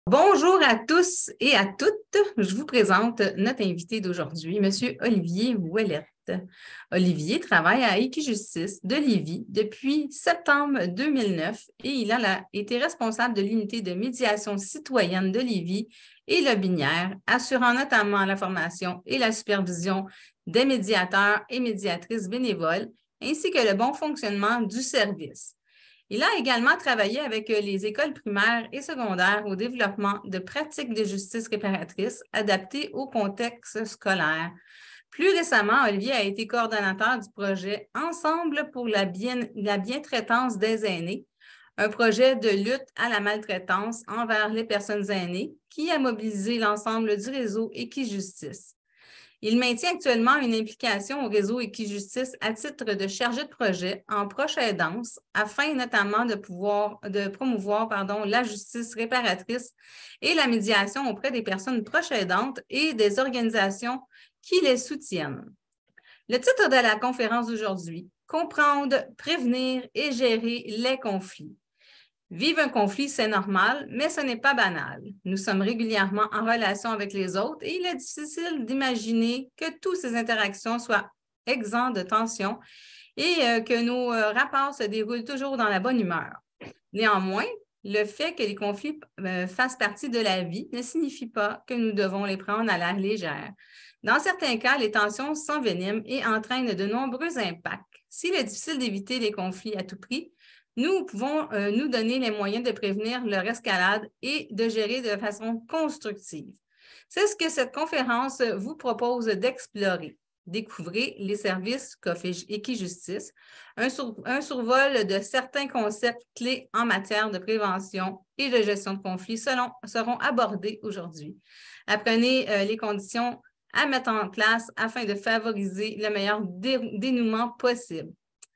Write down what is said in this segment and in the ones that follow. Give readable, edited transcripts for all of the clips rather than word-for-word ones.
Bonjour à tous et à toutes. Je vous présente notre invité d'aujourd'hui, M. Olivier Ouellette. Olivier travaille à Équijustice de Lévis depuis septembre 2009 et il a été responsable de l'unité de médiation citoyenne de Lévis et Lobinière, assurant notamment la formation et la supervision des médiateurs et médiatrices bénévoles, ainsi que le bon fonctionnement du service. Il a également travaillé avec les écoles primaires et secondaires au développement de pratiques de justice réparatrice adaptées au contexte scolaire. Plus récemment, Olivier a été coordonnateur du projet Ensemble pour la bientraitance des aînés, un projet de lutte à la maltraitance envers les personnes aînées qui a mobilisé l'ensemble du réseau Équijustice. Il maintient actuellement une implication au réseau Équijustice à titre de chargé de projet en proche aidance afin notamment de promouvoir la justice réparatrice et la médiation auprès des personnes proches aidantes et des organisations qui les soutiennent. Le titre de la conférence d'aujourd'hui, Comprendre, prévenir et gérer les conflits. Vivre un conflit, c'est normal, mais ce n'est pas banal. Nous sommes régulièrement en relation avec les autres et il est difficile d'imaginer que toutes ces interactions soient exemptes de tension et que nos rapports se déroulent toujours dans la bonne humeur. Néanmoins, le fait que les conflits fassent partie de la vie ne signifie pas que nous devons les prendre à la légère. Dans certains cas, les tensions s'enveniment et entraînent de nombreux impacts. S'il est difficile d'éviter les conflits à tout prix, nous pouvons nous donner les moyens de prévenir leur escalade et de gérer de façon constructive. C'est ce que cette conférence vous propose d'explorer. Découvrez les services qu'offre Équijustice, un survol de certains concepts clés en matière de prévention et de gestion de conflits seront abordés aujourd'hui. Apprenez les conditions à mettre en place afin de favoriser le meilleur dénouement possible.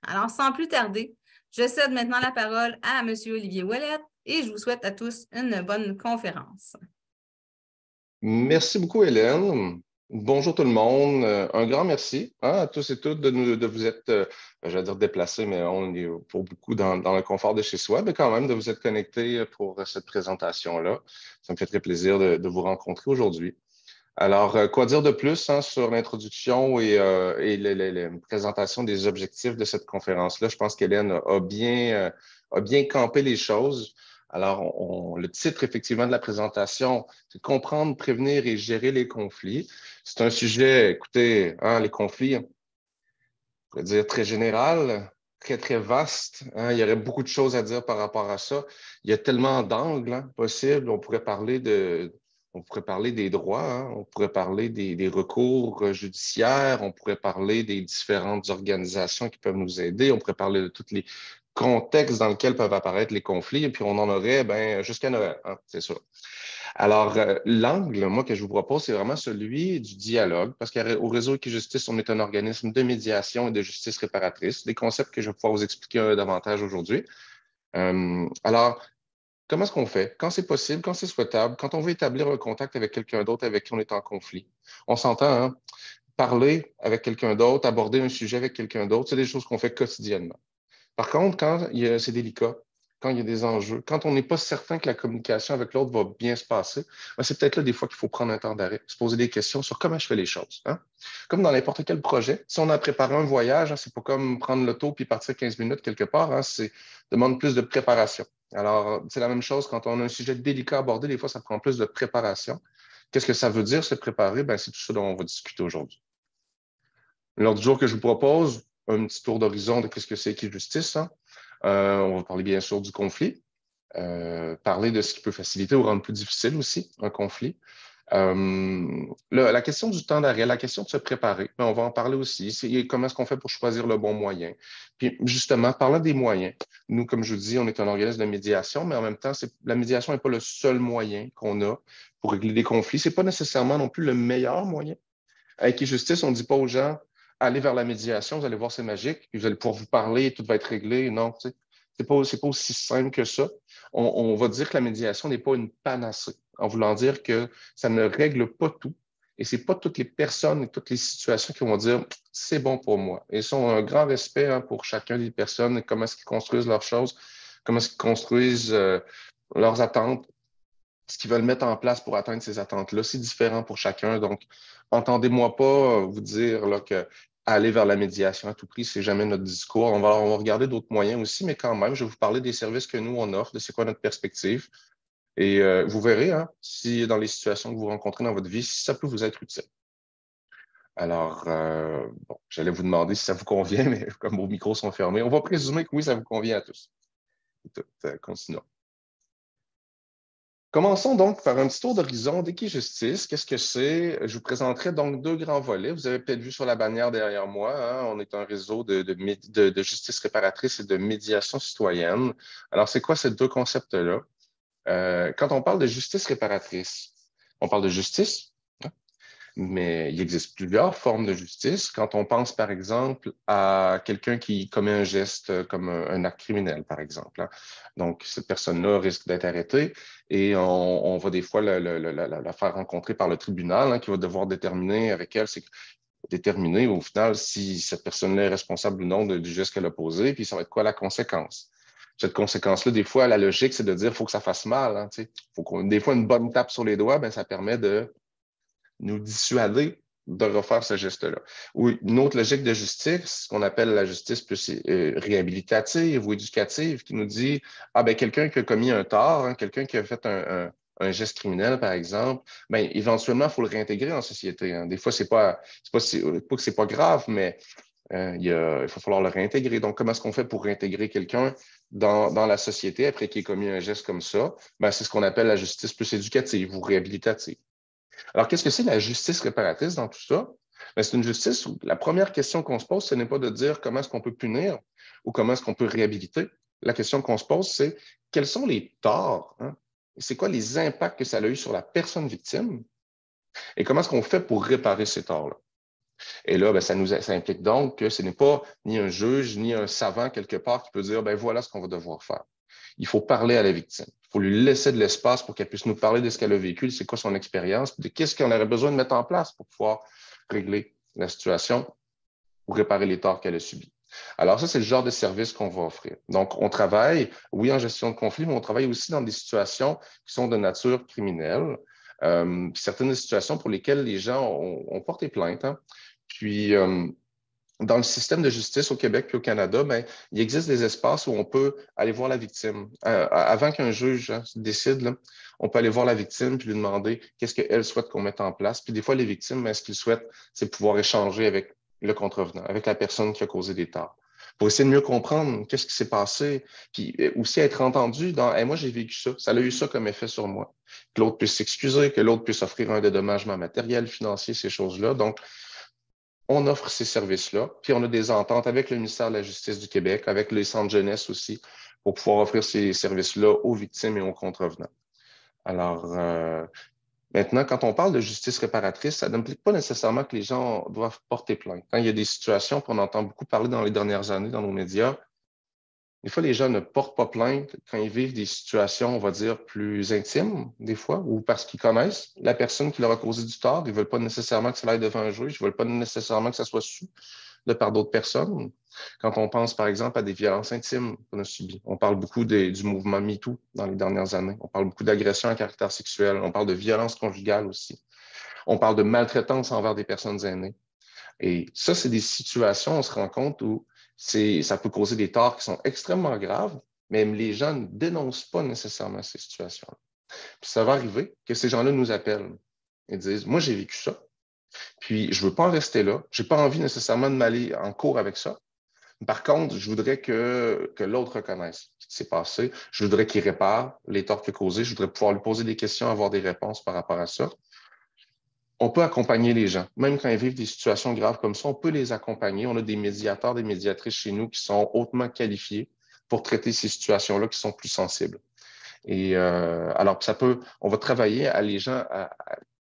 Alors, sans plus tarder, je cède maintenant la parole à M. Olivier Ouellette et je vous souhaite à tous une bonne conférence. Merci beaucoup, Hélène. Bonjour tout le monde. Un grand merci à tous et toutes de vous être, j'allais dire déplacés, mais on est pour beaucoup dans le confort de chez soi, mais quand même de vous être connectés pour cette présentation-là. Ça me fait très plaisir de vous rencontrer aujourd'hui. Alors, quoi dire de plus sur l'introduction et la présentation des objectifs de cette conférence-là? Je pense qu'Hélène a bien campé les choses. Alors, le titre, effectivement, de la présentation, c'est Comprendre, prévenir et gérer les conflits. C'est un sujet, écoutez, les conflits, on pourrait dire très général, très, très vaste. Il y aurait beaucoup de choses à dire par rapport à ça. Il y a tellement d'angles possibles. On pourrait parler des droits, on pourrait parler des recours judiciaires, on pourrait parler des différentes organisations qui peuvent nous aider, on pourrait parler de tous les contextes dans lesquels peuvent apparaître les conflits, et puis on en aurait jusqu'à Noël, c'est sûr. Alors, l'angle, moi, que je vous propose, c'est vraiment celui du dialogue, parce qu'au réseau Équijustice, on est un organisme de médiation et de justice réparatrice, des concepts que je vais pouvoir vous expliquer davantage aujourd'hui. Alors, comment est-ce qu'on fait? Quand c'est possible, quand c'est souhaitable, quand on veut établir un contact avec quelqu'un d'autre avec qui on est en conflit. On s'entend, parler avec quelqu'un d'autre, aborder un sujet avec quelqu'un d'autre, c'est des choses qu'on fait quotidiennement. Par contre, c'est délicat, quand il y a des enjeux, quand on n'est pas certain que la communication avec l'autre va bien se passer, c'est peut-être là des fois qu'il faut prendre un temps d'arrêt, se poser des questions sur comment je fais les choses. Comme dans n'importe quel projet, si on a préparé un voyage, c'est pas comme prendre l'auto puis partir 15 minutes quelque part, ça demande plus de préparation. Alors, c'est la même chose quand on a un sujet délicat à aborder, des fois, ça prend plus de préparation. Qu'est-ce que ça veut dire, se préparer? C'est tout ça dont on va discuter aujourd'hui. L'ordre du jour que je vous propose, un petit tour d'horizon de ce que c'est Équijustice. On va parler bien sûr du conflit, parler de ce qui peut faciliter ou rendre plus difficile aussi un conflit. La question du temps d'arrêt, la question de se préparer, on va en parler aussi. Comment est-ce qu'on fait pour choisir le bon moyen? Puis justement, parlant des moyens, nous, comme je vous dis, on est un organisme de médiation, mais en même temps, la médiation n'est pas le seul moyen qu'on a pour régler des conflits. Ce n'est pas nécessairement non plus le meilleur moyen. Avec Équijustice, on ne dit pas aux gens, allez vers la médiation, vous allez voir, c'est magique, puis vous allez pouvoir vous parler et tout va être réglé. Non, tu sais, c'est pas aussi simple que ça. On va dire que la médiation n'est pas une panacée, en voulant dire que ça ne règle pas tout. Et c'est pas toutes les personnes et toutes les situations qui vont dire c'est bon pour moi. Et ils ont un grand respect pour chacun des personnes, comment est-ce qu'ils construisent leurs choses, comment est-ce qu'ils construisent leurs attentes. ce qu'ils veulent mettre en place pour atteindre ces attentes-là. C'est différent pour chacun. Donc, entendez-moi pas vous dire là, que aller vers la médiation à tout prix, c'est jamais notre discours. On va regarder d'autres moyens aussi, mais quand même, je vais vous parler des services que nous, on offre, de c'est quoi notre perspective. Et vous verrez, hein, si dans les situations que vous rencontrez dans votre vie, si ça peut vous être utile. Alors, bon, j'allais vous demander si ça vous convient, mais comme vos micros sont fermés, on va présumer que oui, ça vous convient à tous. Continuons. Commençons donc par un petit tour d'horizon d'Equijustice. Qu'est-ce que c'est? Je vous présenterai donc deux grands volets. Vous avez peut-être vu sur la bannière derrière moi, hein, on est un réseau de justice réparatrice et de médiation citoyenne. Alors, c'est quoi ces deux concepts-là? Quand on parle de justice réparatrice, on parle de justice, hein, mais il existe plusieurs formes de justice. Quand on pense, par exemple, à quelqu'un qui commet un geste comme un acte criminel, par exemple, hein. Donc, cette personne-là risque d'être arrêtée et on va des fois la faire rencontrer par le tribunal, hein, qui va devoir déterminer avec elle, c'est déterminer au final si cette personne-là est responsable ou non du geste qu'elle a posé, puis ça va être quoi la conséquence. Cette conséquence-là, des fois, la logique, c'est de dire qu'il faut que ça fasse mal. Hein, des fois, une bonne tape sur les doigts, ben, ça permet de nous dissuader de refaire ce geste-là. Ou une autre logique de justice, ce qu'on appelle la justice plus réhabilitative ou éducative, qui nous dit, ah ben quelqu'un qui a commis un tort, hein, quelqu'un qui a fait un geste criminel, par exemple, ben éventuellement, il faut le réintégrer en société. Hein. Des fois, pas que c'est pas grave, mais il va falloir le réintégrer. Donc, comment est-ce qu'on fait pour réintégrer quelqu'un dans la société après qu'il ait commis un geste comme ça? Ben, c'est ce qu'on appelle la justice plus éducative ou réhabilitative. Alors, qu'est-ce que c'est la justice réparatrice dans tout ça? Bien, c'est une justice où la première question qu'on se pose, ce n'est pas de dire comment est-ce qu'on peut punir ou comment est-ce qu'on peut réhabiliter. La question qu'on se pose, c'est quels sont les torts, hein? C'est quoi les impacts que ça a eu sur la personne victime et comment est-ce qu'on fait pour réparer ces torts-là? Et là, bien, ça implique donc que ce n'est pas ni un juge, ni un savant quelque part qui peut dire, ben voilà ce qu'on va devoir faire. Il faut parler à la victime. Il faut lui laisser de l'espace pour qu'elle puisse nous parler de ce qu'elle a vécu, c'est quoi son expérience, de qu'est-ce qu'on aurait besoin de mettre en place pour pouvoir régler la situation ou réparer les torts qu'elle a subis. Alors ça, c'est le genre de service qu'on va offrir. Donc, on travaille, oui, en gestion de conflit, mais on travaille aussi dans des situations qui sont de nature criminelle. Certaines situations pour lesquelles les gens ont porté plainte. Hein. Puis, dans le système de justice au Québec et au Canada, ben, il existe des espaces où on peut aller voir la victime. Avant qu'un juge décide, là, on peut aller voir la victime puis lui demander qu'est-ce qu'elle souhaite qu'on mette en place. Puis des fois, les victimes, ben, ce qu'ils souhaitent, c'est pouvoir échanger avec le contrevenant, avec la personne qui a causé des torts, pour essayer de mieux comprendre qu'est-ce qui s'est passé, puis aussi être entendu dans hey, « moi, j'ai vécu ça, ça a eu ça comme effet sur moi ». Que l'autre puisse s'excuser, que l'autre puisse offrir un dédommagement matériel, financier, ces choses-là. Donc, on offre ces services-là, puis on a des ententes avec le ministère de la Justice du Québec, avec les centres jeunesse aussi, pour pouvoir offrir ces services-là aux victimes et aux contrevenants. Alors, maintenant, quand on parle de justice réparatrice, ça n'implique pas nécessairement que les gens doivent porter plainte. Quand il y a des situations qu'on entend beaucoup parler dans les dernières années dans nos médias, des fois, les gens ne portent pas plainte quand ils vivent des situations, on va dire, plus intimes, des fois, ou parce qu'ils connaissent la personne qui leur a causé du tort. Ils ne veulent pas nécessairement que ça aille devant un juge, ils ne veulent pas nécessairement que ça soit su de par d'autres personnes. Quand on pense, par exemple, à des violences intimes qu'on a subies, on parle beaucoup du mouvement MeToo dans les dernières années. On parle beaucoup d'agressions à caractère sexuel. On parle de violence conjugale aussi. On parle de maltraitance envers des personnes aînées. Et ça, c'est des situations, on se rend compte où ça peut causer des torts qui sont extrêmement graves, mais les gens ne dénoncent pas nécessairement ces situations-là. Puis ça va arriver que ces gens-là nous appellent et disent, moi, j'ai vécu ça, puis je ne veux pas en rester là, je n'ai pas envie nécessairement de m'aller en cours avec ça. Par contre, je voudrais que l'autre reconnaisse ce qui s'est passé. Je voudrais qu'il répare les torts qu'il a causés. Je voudrais pouvoir lui poser des questions, avoir des réponses par rapport à ça. On peut accompagner les gens. Même quand ils vivent des situations graves comme ça, on peut les accompagner. On a des médiateurs, des médiatrices chez nous qui sont hautement qualifiés pour traiter ces situations-là qui sont plus sensibles. Et alors, on va travailler à les gens à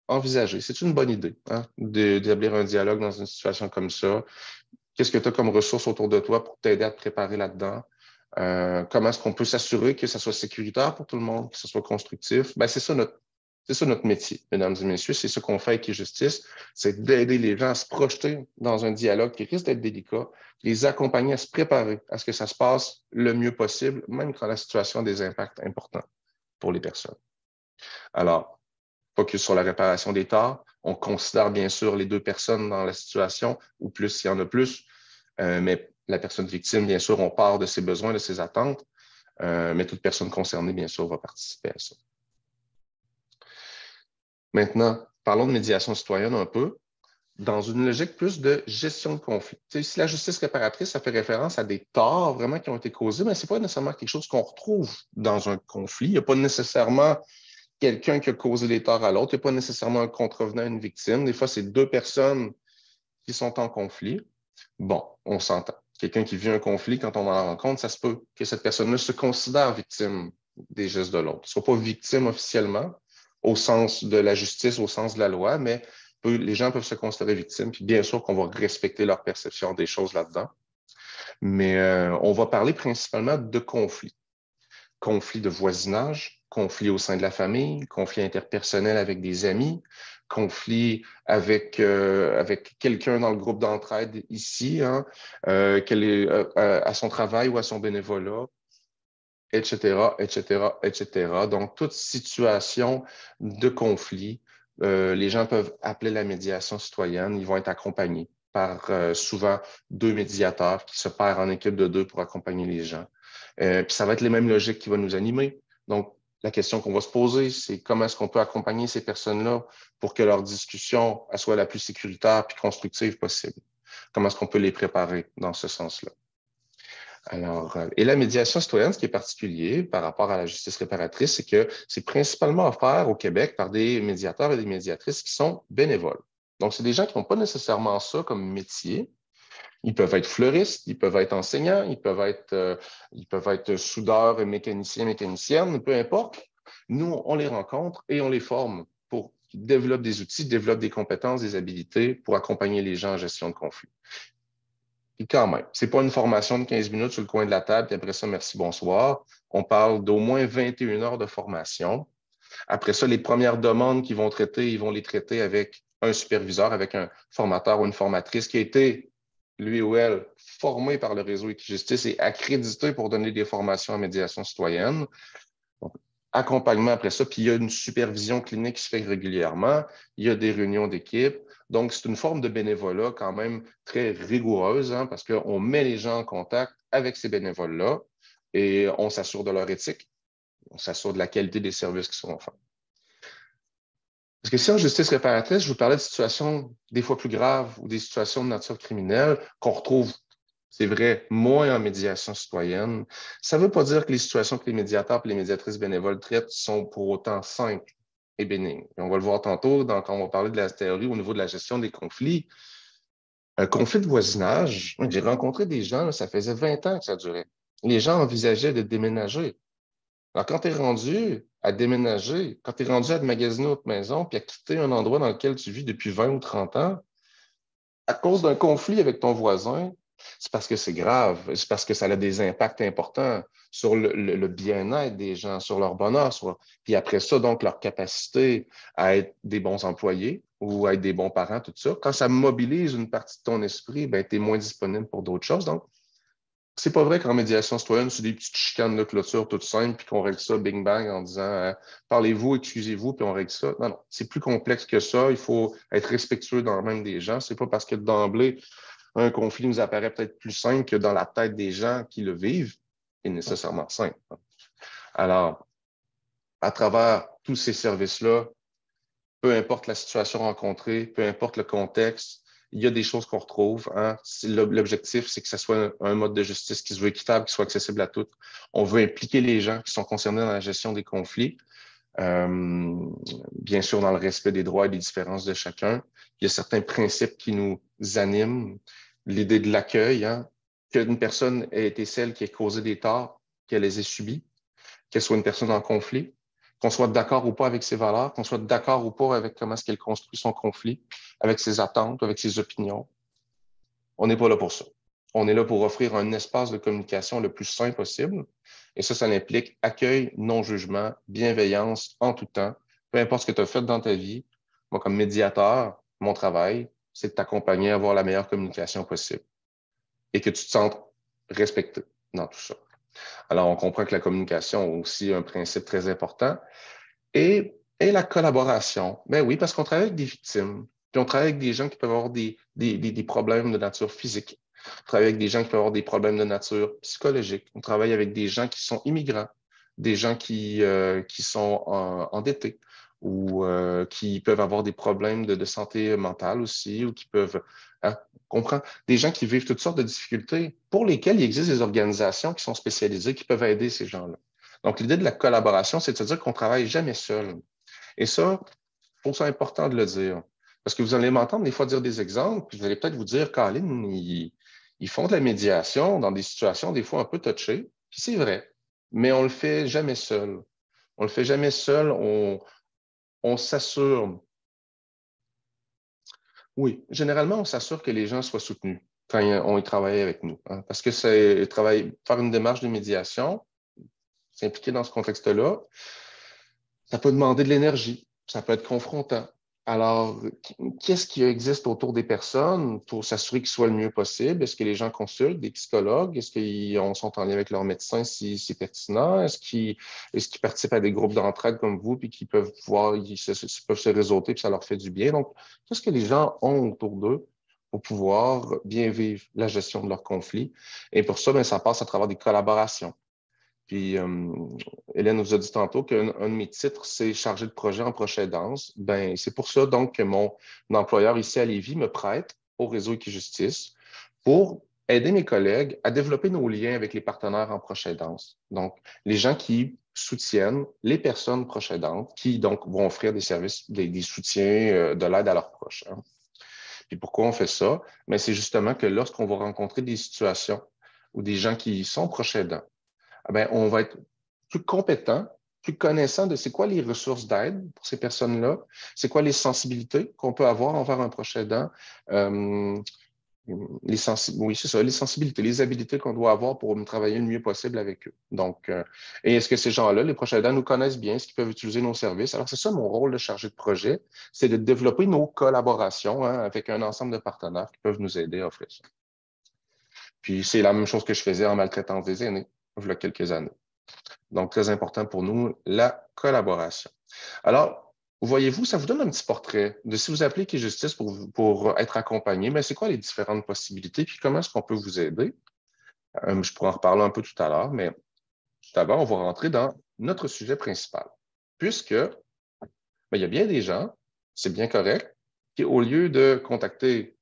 envisager. C'est une bonne idée hein, d'établir un dialogue dans une situation comme ça. Qu'est-ce que tu as comme ressources autour de toi pour t'aider à te préparer là-dedans? Comment est-ce qu'on peut s'assurer que ça soit sécuritaire pour tout le monde, que ce soit constructif? Ben, c'est ça notre métier, mesdames et messieurs. C'est ce qu'on fait avec Justice, c'est d'aider les gens à se projeter dans un dialogue qui risque d'être délicat, les accompagner à se préparer à ce que ça se passe le mieux possible, même quand la situation a des impacts importants pour les personnes. Alors, focus sur la réparation des torts. On considère bien sûr les deux personnes dans la situation, ou plus s'il y en a plus, mais la personne victime, bien sûr, on part de ses besoins, de ses attentes, mais toute personne concernée, bien sûr, va participer à ça. Maintenant, parlons de médiation citoyenne un peu, dans une logique plus de gestion de conflit. Si la justice réparatrice, ça fait référence à des torts vraiment qui ont été causés, mais ce n'est pas nécessairement quelque chose qu'on retrouve dans un conflit. Il n'y a pas nécessairement quelqu'un qui a causé les torts à l'autre. Il n'y a pas nécessairement un contrevenant, une victime. Des fois, c'est deux personnes qui sont en conflit. Bon, on s'entend. Quelqu'un qui vit un conflit, quand on en rencontre, ça se peut que cette personne-là se considère victime des gestes de l'autre. Ne soit pas victime officiellement, au sens de la justice, au sens de la loi, mais les gens peuvent se considérer victimes. Puis bien sûr qu'on va respecter leur perception des choses là-dedans. Mais on va parler principalement de conflits. Conflits de voisinage, conflits au sein de la famille, conflits interpersonnels avec des amis, conflits avec quelqu'un dans le groupe d'entraide ici, hein, à son travail ou à son bénévolat, etc., etc., etc. Donc, toute situation de conflit, les gens peuvent appeler la médiation citoyenne. Ils vont être accompagnés par souvent deux médiateurs qui se pairent en équipe de deux pour accompagner les gens. Puis ça va être les mêmes logiques qui vont nous animer. Donc, la question qu'on va se poser, c'est comment est-ce qu'on peut accompagner ces personnes-là pour que leur discussion soit la plus sécuritaire puis constructive possible? Comment est-ce qu'on peut les préparer dans ce sens-là? Alors, et la médiation citoyenne, ce qui est particulier par rapport à la justice réparatrice, c'est que c'est principalement offert au Québec par des médiateurs et des médiatrices qui sont bénévoles. Donc, c'est des gens qui n'ont pas nécessairement ça comme métier. Ils peuvent être fleuristes, ils peuvent être enseignants, ils peuvent être soudeurs, mécaniciens, mécaniciennes, peu importe. Nous, on les rencontre et on les forme pour qu'ils développent des outils, développent des compétences, des habilités pour accompagner les gens en gestion de conflits. Et quand même, ce n'est pas une formation de 15 minutes sur le coin de la table, puis après ça, merci, bonsoir. On parle d'au moins 21 heures de formation. Après ça, les premières demandes qu'ils vont traiter, ils vont les traiter avec un superviseur, avec un formateur ou une formatrice qui a été, lui ou elle, formé par le réseau Équijustice et accrédité pour donner des formations en médiation citoyenne. Donc, accompagnement après ça, puis il y a une supervision clinique qui se fait régulièrement, il y a des réunions d'équipe. Donc, c'est une forme de bénévolat quand même très rigoureuse, hein, parce qu'on met les gens en contact avec ces bénévoles-là et on s'assure de leur éthique, on s'assure de la qualité des services qui sont offerts. Parce que si en justice réparatrice, je vous parlais de situations des fois plus graves ou des situations de nature criminelle qu'on retrouve, c'est vrai, moins en médiation citoyenne, ça ne veut pas dire que les situations que les médiateurs et les médiatrices bénévoles traitent sont pour autant simples et bénignes. Et on va le voir tantôt quand on va parler de la théorie au niveau de la gestion des conflits. Un conflit de voisinage, j'ai rencontré des gens, ça faisait 20 ans que ça durait. Les gens envisageaient de déménager. Alors, quand tu es rendu à déménager, quand tu es rendu à te magasiner autre maison, puis à quitter un endroit dans lequel tu vis depuis 20 ou 30 ans, à cause d'un conflit avec ton voisin, c'est parce que c'est grave, c'est parce que ça a des impacts importants sur le bien-être des gens, sur leur bonheur, puis après ça, donc, leur capacité à être des bons employés ou à être des bons parents, tout ça. Quand ça mobilise une partie de ton esprit, ben, tu es moins disponible pour d'autres choses. Donc, c'est pas vrai qu'en médiation citoyenne, c'est des petites chicanes de clôture toutes simples, puis qu'on règle ça bing bang en disant parlez-vous, excusez-vous, puis on règle ça. Non, non, c'est plus complexe que ça. Il faut être respectueux dans le même des gens. C'est pas parce que d'emblée, un conflit nous apparaît peut-être plus simple que dans la tête des gens qui le vivent est nécessairement simple. Alors, à travers tous ces services-là, peu importe la situation rencontrée, peu importe le contexte, il y a des choses qu'on retrouve. Hein. L'objectif, c'est que ce soit un mode de justice qui se veut équitable, qui soit accessible à tous. On veut impliquer les gens qui sont concernés dans la gestion des conflits, bien sûr dans le respect des droits et des différences de chacun. Il y a certains principes qui nous animent. L'idée de l'accueil, hein, qu'une personne ait été celle qui ait causé des torts, qu'elle les ait subis, qu'elle soit une personne en conflit, qu'on soit d'accord ou pas avec ses valeurs, qu'on soit d'accord ou pas avec comment est-ce qu'elle construit son conflit, avec ses attentes, avec ses opinions. On n'est pas là pour ça. On est là pour offrir un espace de communication le plus sain possible. Et ça implique accueil, non-jugement, bienveillance en tout temps. Peu importe ce que tu as fait dans ta vie, moi, comme médiateur, mon travail, c'est de t'accompagner à avoir la meilleure communication possible et que tu te sentes respecté dans tout ça. Alors, on comprend que la communication a aussi un principe très important. Et la collaboration. Ben oui, parce qu'on travaille avec des victimes, puis on travaille avec des gens qui peuvent avoir des problèmes de nature physique. On travaille avec des gens qui peuvent avoir des problèmes de nature psychologique. On travaille avec des gens qui sont immigrants, des gens qui sont endettés ou qui peuvent avoir des problèmes de santé mentale aussi, ou qui peuvent, hein, on comprend, des gens qui vivent toutes sortes de difficultés pour lesquelles il existe des organisations qui sont spécialisées, qui peuvent aider ces gens-là. Donc, l'idée de la collaboration, c'est de se dire qu'on ne travaille jamais seul. Et ça, je trouve ça important de le dire. Parce que vous allez m'entendre des fois dire des exemples, puis vous allez peut-être vous dire, Colin, ils font de la médiation dans des situations des fois un peu touchées, puis c'est vrai, mais on ne le fait jamais seul. On ne le fait jamais seul, on s'assure. Oui, généralement, on s'assure que les gens soient soutenus quand on y travaille avec nous. Hein, parce que faire une démarche de médiation, s'impliquer dans ce contexte-là, ça peut demander de l'énergie, ça peut être confrontant. Alors, qu'est-ce qui existe autour des personnes pour s'assurer qu'ils soient le mieux possible? Est-ce que les gens consultent des psychologues? Est-ce qu'ils sont en lien avec leur médecin si c'est pertinent? Est-ce qu'ils participent à des groupes d'entraide comme vous puis qu'ils peuvent peuvent se réseauter puis ça leur fait du bien? Donc, qu'est-ce que les gens ont autour d'eux pour pouvoir bien vivre la gestion de leurs conflits? Et pour ça, bien, ça passe à travers des collaborations. Puis, Hélène nous a dit tantôt qu'un de mes titres, c'est chargé de projet en proche aidance. Ben, c'est pour ça donc que mon employeur ici à Lévis me prête au réseau Equijustice pour aider mes collègues à développer nos liens avec les partenaires en proche aidance. Donc, les gens qui soutiennent les personnes proches aidantes, qui donc vont offrir des services, des soutiens, de l'aide à leurs proches. Hein. Puis pourquoi on fait ça? Ben, c'est justement que lorsqu'on va rencontrer des situations où des gens qui sont proches aidants, ben, on va être plus compétent, plus connaissant de c'est quoi les ressources d'aide pour ces personnes-là, c'est quoi les sensibilités qu'on peut avoir envers un proche aidant, euh, oui, c'est ça, les sensibilités, les habilités qu'on doit avoir pour travailler le mieux possible avec eux. Donc, et est-ce que ces gens-là, les proches aidants, nous connaissent bien, est-ce qu'ils peuvent utiliser nos services? Alors, c'est ça mon rôle de chargé de projet, c'est de développer nos collaborations hein, avec un ensemble de partenaires qui peuvent nous aider à offrir ça. Puis, c'est la même chose que je faisais en maltraitance des aînés, il y a quelques années. Donc, très important pour nous, la collaboration. Alors, voyez-vous, ça vous donne un petit portrait de si vous appelez Equijustice pour être accompagné, mais c'est quoi les différentes possibilités, puis comment est-ce qu'on peut vous aider? Je pourrais en reparler un peu tout à l'heure, mais tout d'abord, on va rentrer dans notre sujet principal. Puisque, il y a bien des gens, c'est bien correct, qui, au lieu de contacter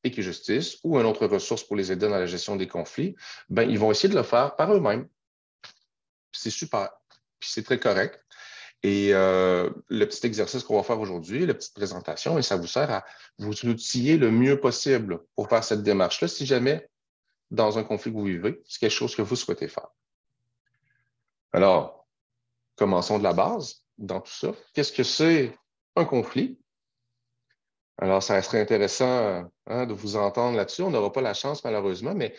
Equijustice ou une autre ressource pour les aider dans la gestion des conflits, ben, ils vont essayer de le faire par eux-mêmes. C'est super. Puis c'est très correct. Et le petit exercice qu'on va faire aujourd'hui, la petite présentation, et ça vous sert à vous outiller le mieux possible pour faire cette démarche-là, si jamais, dans un conflit que vous vivez, c'est quelque chose que vous souhaitez faire. Alors, commençons de la base dans tout ça. Qu'est-ce que c'est un conflit? Alors, ça serait intéressant hein, de vous entendre là-dessus. On n'aura pas la chance, malheureusement, mais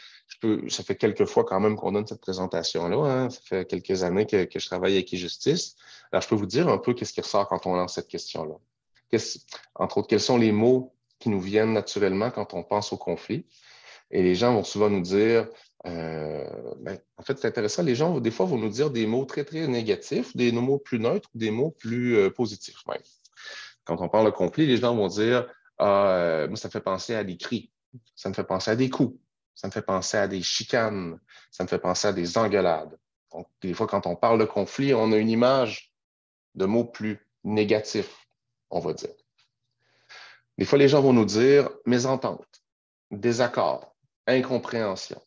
ça fait quelques fois quand même qu'on donne cette présentation-là. Hein. Ça fait quelques années que je travaille avec Equijustice. Alors, je peux vous dire un peu qu'est-ce qui ressort quand on lance cette question-là. Entre autres, quels sont les mots qui nous viennent naturellement quand on pense au conflit? Et les gens vont souvent nous dire, en fait, c'est intéressant, les gens, des fois, vont nous dire des mots très, très négatifs, des mots plus neutres, des mots plus positifs même. Quand on parle de conflit, les gens vont dire moi, ça me fait penser à des cris, ça me fait penser à des coups, ça me fait penser à des chicanes, ça me fait penser à des engueulades. Donc, des fois, quand on parle de conflit, on a une image de mots plus négatifs, on va dire. Des fois, les gens vont nous dire mésentente, désaccord, incompréhension,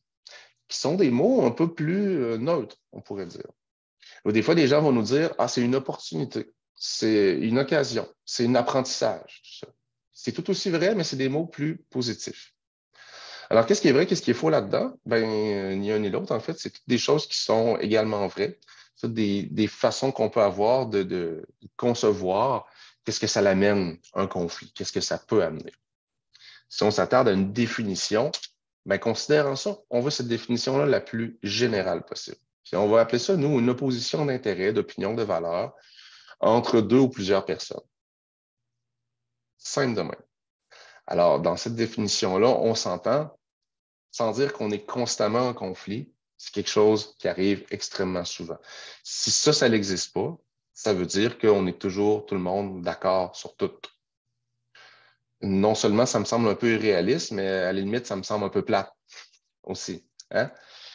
qui sont des mots un peu plus neutres, on pourrait dire. Ou des fois, les gens vont nous dire c'est une opportunité, c'est une occasion, c'est un apprentissage. C'est tout aussi vrai, mais c'est des mots plus positifs. Alors, qu'est-ce qui est vrai, qu'est-ce qui est faux là-dedans? Ben, ni un ni l'autre, en fait, c'est toutes des choses qui sont également vraies. C'est des façons qu'on peut avoir de concevoir qu'est-ce que ça l'amène, un conflit, qu'est-ce que ça peut amener. Si on s'attarde à une définition, ben, considérant ça, on veut cette définition-là la plus générale possible. Puis on va appeler ça, nous, une opposition d'intérêt, d'opinion, de valeur entre deux ou plusieurs personnes. Simple de même. Alors, dans cette définition-là, on s'entend, sans dire qu'on est constamment en conflit, c'est quelque chose qui arrive extrêmement souvent. Si ça n'existe pas, Ça veut dire qu'on est toujours tout le monde d'accord sur tout. Non seulement ça me semble un peu irréaliste, mais à la limite, ça me semble un peu plate aussi. Hein?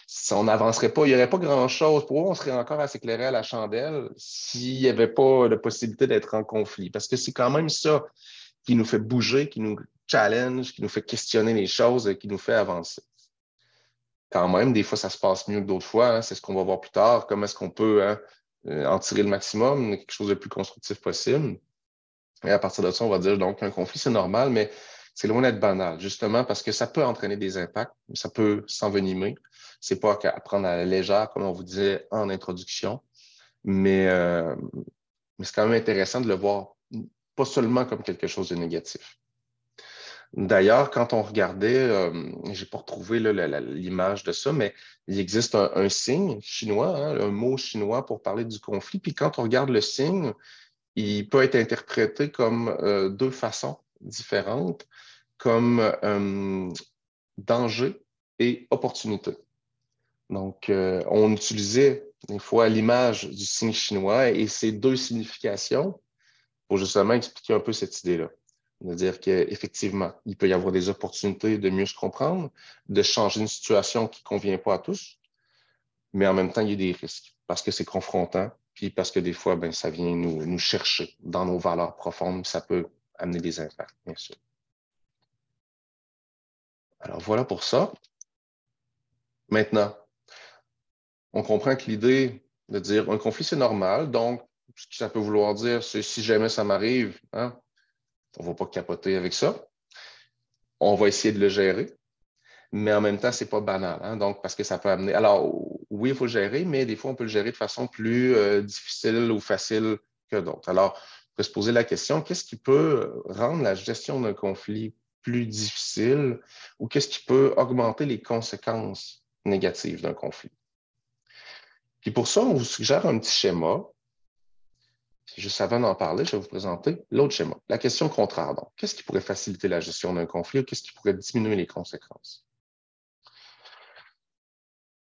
Si on n'avancerait pas, il n'y aurait pas grand-chose. Pour eux, on serait encore à s'éclairer à la chandelle s'il n'y avait pas de possibilité d'être en conflit. Parce que c'est quand même ça qui nous fait bouger, qui nous challenge, qui nous fait questionner les choses et qui nous fait avancer. Quand même, des fois, ça se passe mieux que d'autres fois. Hein? C'est ce qu'on va voir plus tard. Comment est-ce qu'on peut en tirer le maximum, quelque chose de plus constructif possible. Et à partir de ça, on va dire donc qu'un conflit, c'est normal, mais c'est loin d'être banal, justement parce que ça peut entraîner des impacts, ça peut s'envenimer. C'est pas à prendre à la légère, comme on vous disait en introduction, mais c'est quand même intéressant de le voir pas seulement comme quelque chose de négatif. D'ailleurs, quand on regardait, j'ai pas retrouvé l'image de ça, mais il existe un signe chinois, hein, un mot chinois pour parler du conflit. Puis quand on regarde le signe, il peut être interprété comme deux façons différentes, comme danger et opportunité. Donc, on utilisait des fois l'image du signe chinois et ces deux significations pour justement expliquer un peu cette idée-là. C'est-à-dire qu'effectivement, il peut y avoir des opportunités de mieux se comprendre, de changer une situation qui ne convient pas à tous, mais en même temps, il y a des risques parce que c'est confrontant, puis parce que des fois, ben, ça vient nous chercher dans nos valeurs profondes, ça peut amener des impacts, bien sûr. Alors voilà pour ça. Maintenant, on comprend que l'idée de dire un conflit, c'est normal, donc ce que ça peut vouloir dire, c'est si jamais ça m'arrive, hein, on ne va pas capoter avec ça. On va essayer de le gérer. Mais en même temps, c'est pas banal, hein? Donc, parce que ça peut amener. Alors, oui, il faut le gérer, mais des fois, on peut le gérer de façon plus difficile ou facile que d'autres. Alors, on peut se poser la question, qu'est-ce qui peut rendre la gestion d'un conflit plus difficile ou qu'est-ce qui peut augmenter les conséquences négatives d'un conflit? Puis pour ça, on vous suggère un petit schéma. Juste avant d'en parler, je vais vous présenter l'autre schéma. La question contraire, donc. Qu'est-ce qui pourrait faciliter la gestion d'un conflit ou qu'est-ce qui pourrait diminuer les conséquences?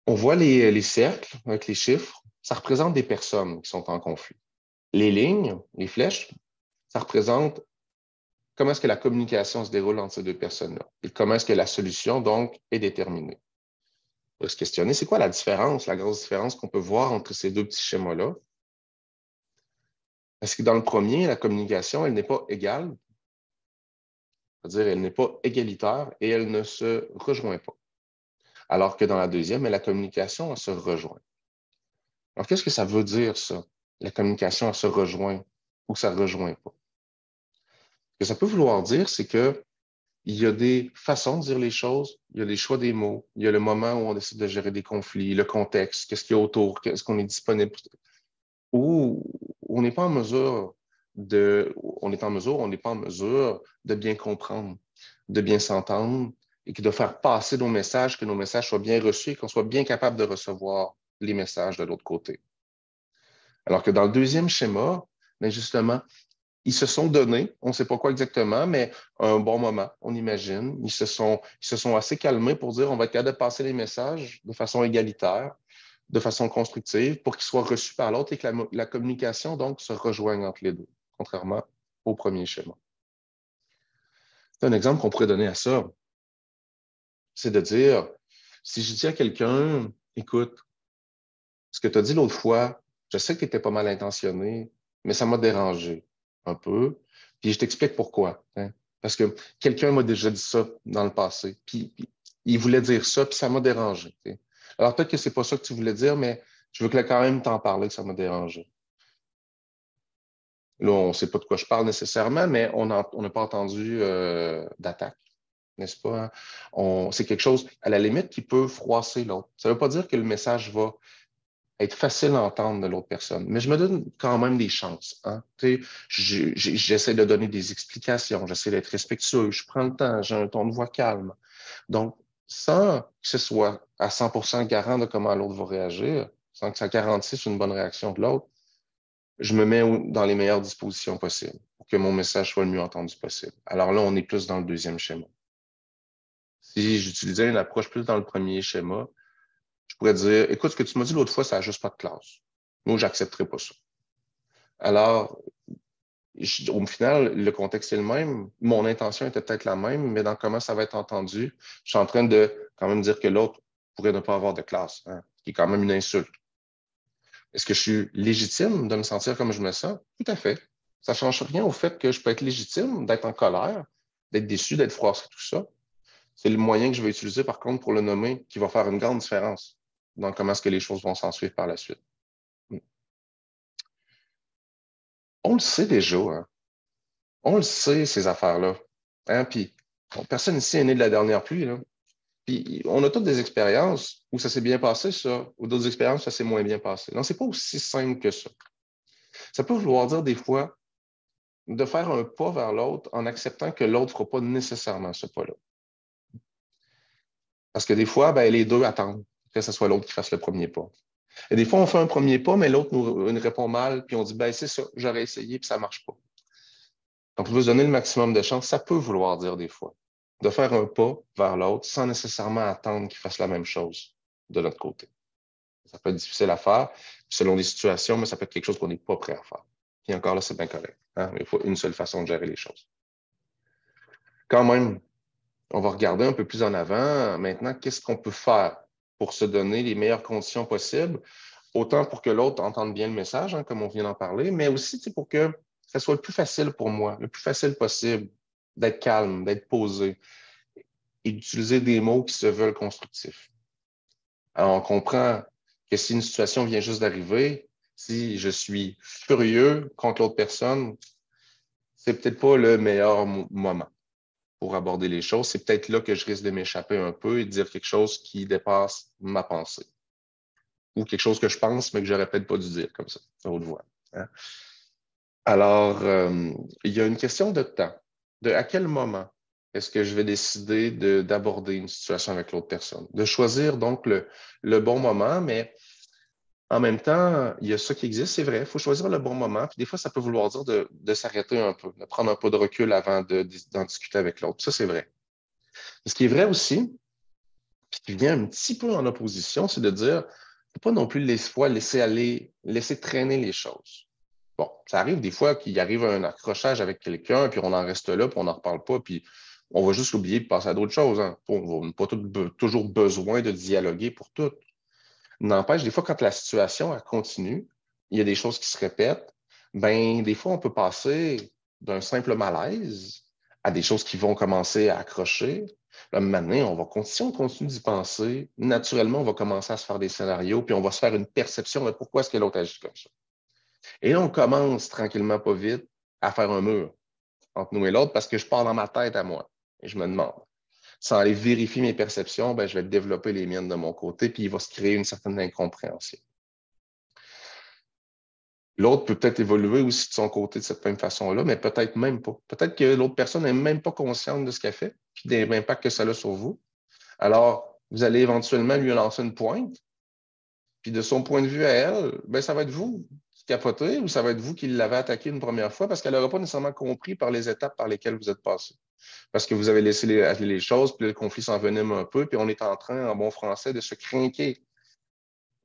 On voit les cercles avec les chiffres, ça représente des personnes qui sont en conflit. Les lignes, les flèches, ça représente comment est-ce que la communication se déroule entre ces deux personnes-là et comment est-ce que la solution, donc, est déterminée. On peut se questionner, c'est quoi la différence, la grosse différence qu'on peut voir entre ces deux petits schémas-là? Est-ce que dans le premier, la communication, elle n'est pas égale, c'est-à-dire elle n'est pas égalitaire et elle ne se rejoint pas. Alors que dans la deuxième, la communication, elle se rejoint. Alors, qu'est-ce que ça veut dire, ça? La communication, elle se rejoint ou ça ne rejoint pas? Ce que ça peut vouloir dire, c'est qu'il y a des façons de dire les choses, il y a des choix des mots, il y a le moment où on décide de gérer des conflits, le contexte, qu'est-ce qu'il y a autour, qu'est-ce qu'on est disponible, ou on n'est pas en mesure on n'est pas en mesure de bien comprendre, de bien s'entendre et de faire passer nos messages, que nos messages soient bien reçus et qu'on soit bien capable de recevoir les messages de l'autre côté. Alors que dans le deuxième schéma, bien justement, ils se sont donnés, on ne sait pas quoi exactement, mais un bon moment, on imagine. Ils se sont assez calmés pour dire on va être capable de passer les messages de façon égalitaire, de façon constructive, pour qu'ils soient reçus par l'autre et que la communication, donc, se rejoigne entre les deux, contrairement au premier schéma. C'est un exemple qu'on pourrait donner à ça. C'est de dire, si je dis à quelqu'un, écoute, ce que tu as dit l'autre fois, je sais que tu étais pas mal intentionné, mais ça m'a dérangé un peu. Puis je t'explique pourquoi. Hein. Parce que quelqu'un m'a déjà dit ça dans le passé. Puis il voulait dire ça, puis ça m'a dérangé. T'sais. Alors peut-être que c'est pas ça que tu voulais dire, mais je veux quand même t'en parler que ça m'a dérangé. Là, on ne sait pas de quoi je parle nécessairement, mais on n'a pas entendu d'attaque, n'est-ce pas? Hein? C'est quelque chose, à la limite, qui peut froisser l'autre. Ça ne veut pas dire que le message va être facile à entendre de l'autre personne. Mais je me donne quand même des chances. Hein? J'essaie de donner des explications, j'essaie d'être respectueux, je prends le temps, j'ai un ton de voix calme. Donc, sans que ce soit à 100% garant de comment l'autre va réagir, sans que ça garantisse une bonne réaction de l'autre, je me mets dans les meilleures dispositions possibles pour que mon message soit le mieux entendu possible. Alors là, on est plus dans le deuxième schéma. Si j'utilisais une approche plus dans le premier schéma, je pourrais dire, écoute, ce que tu m'as dit l'autre fois, ça n'a juste pas de classe. Moi, j'accepterai pas ça. Alors, au final, le contexte est le même. Mon intention était peut-être la même, mais dans comment ça va être entendu, je suis en train de quand même dire que l'autre pourrait ne pas avoir de classe, hein, ce qui est quand même une insulte. Est-ce que je suis légitime de me sentir comme je me sens? Tout à fait. Ça ne change rien au fait que je peux être légitime, d'être en colère, d'être déçu, d'être froissé, tout ça. C'est le moyen que je vais utiliser, par contre, pour le nommer, qui va faire une grande différence dans comment est-ce que les choses vont s'en suivre par la suite. On le sait déjà, hein. On le sait, ces affaires-là. Hein? Puis, bon, personne ici est né de la dernière pluie, là. Puis, on a toutes des expériences où ça s'est bien passé, ça, ou d'autres expériences où ça s'est moins bien passé. Non, c'est pas aussi simple que ça. Ça peut vouloir dire, des fois, de faire un pas vers l'autre en acceptant que l'autre ne fera pas nécessairement ce pas-là. Parce que des fois, ben, les deux attendent que ce soit l'autre qui fasse le premier pas. Et des fois, on fait un premier pas, mais l'autre nous répond mal, puis on dit, ben, c'est ça, j'aurais essayé, puis ça ne marche pas. Donc, on veut se donner le maximum de chance. Ça peut vouloir dire des fois de faire un pas vers l'autre sans nécessairement attendre qu'il fasse la même chose de notre côté. Ça peut être difficile à faire selon les situations, mais ça peut être quelque chose qu'on n'est pas prêt à faire. Puis encore là, c'est bien correct. Hein? Il faut une seule façon de gérer les choses. Quand même, on va regarder un peu plus en avant. Maintenant, qu'est-ce qu'on peut faire pour se donner les meilleures conditions possibles, autant pour que l'autre entende bien le message, hein, comme on vient d'en parler, mais aussi pour que ça soit le plus facile pour moi, le plus facile possible, d'être calme, d'être posé et d'utiliser des mots qui se veulent constructifs. Alors, on comprend que si une situation vient juste d'arriver, si je suis furieux contre l'autre personne, c'est peut-être pas le meilleur moment pour aborder les choses. C'est peut-être là que je risque de m'échapper un peu et de dire quelque chose qui dépasse ma pensée. Ou quelque chose que je pense, mais que j'aurais peut-être pas dû dire comme ça, à haute voix. Hein? Alors, il y a une question de temps. De à quel moment est-ce que je vais décider d'aborder une situation avec l'autre personne? De choisir donc le bon moment, mais en même temps, il y a ça qui existe, c'est vrai, il faut choisir le bon moment. Puis des fois, ça peut vouloir dire de s'arrêter un peu, de prendre un peu de recul avant d'en discuter avec l'autre. Ça, c'est vrai. Ce qui est vrai aussi, puis qui vient un petit peu en opposition, c'est de dire, il ne faut pas non plus laisser aller, laisser traîner les choses. Bon, ça arrive des fois qu'il arrive un accrochage avec quelqu'un, puis on en reste là, puis on n'en reparle pas, puis on va juste l'oublier et passer à d'autres choses. Hein. On n'a pas toujours besoin de dialoguer pour tout. N'empêche, des fois, quand la situation elle continue, il y a des choses qui se répètent, ben, des fois, on peut passer d'un simple malaise à des choses qui vont commencer à accrocher. Là, maintenant, si on continue d'y penser, naturellement, on va commencer à se faire des scénarios, puis on va se faire une perception de pourquoi est-ce que l'autre agit comme ça. Et là, on commence tranquillement, pas vite, à faire un mur entre nous et l'autre parce que je pars dans ma tête à moi. Et je me demande, sans aller vérifier mes perceptions, ben, je vais développer les miennes de mon côté, puis il va se créer une certaine incompréhension. L'autre peut peut-être évoluer aussi de son côté de cette même façon-là, mais peut-être même pas. Peut-être que l'autre personne n'est même pas consciente de ce qu'elle fait, puis de l'impact que ça a sur vous. Alors, vous allez éventuellement lui lancer une pointe, puis de son point de vue à elle, ben, ça va être vous qui capotez ou ça va être vous qui l'avez attaqué une première fois parce qu'elle n'aura pas nécessairement compris par les étapes par lesquelles vous êtes passé. Parce que vous avez laissé les choses, puis le conflit s'envenime un peu, puis on est en train, en bon français, de se crinquer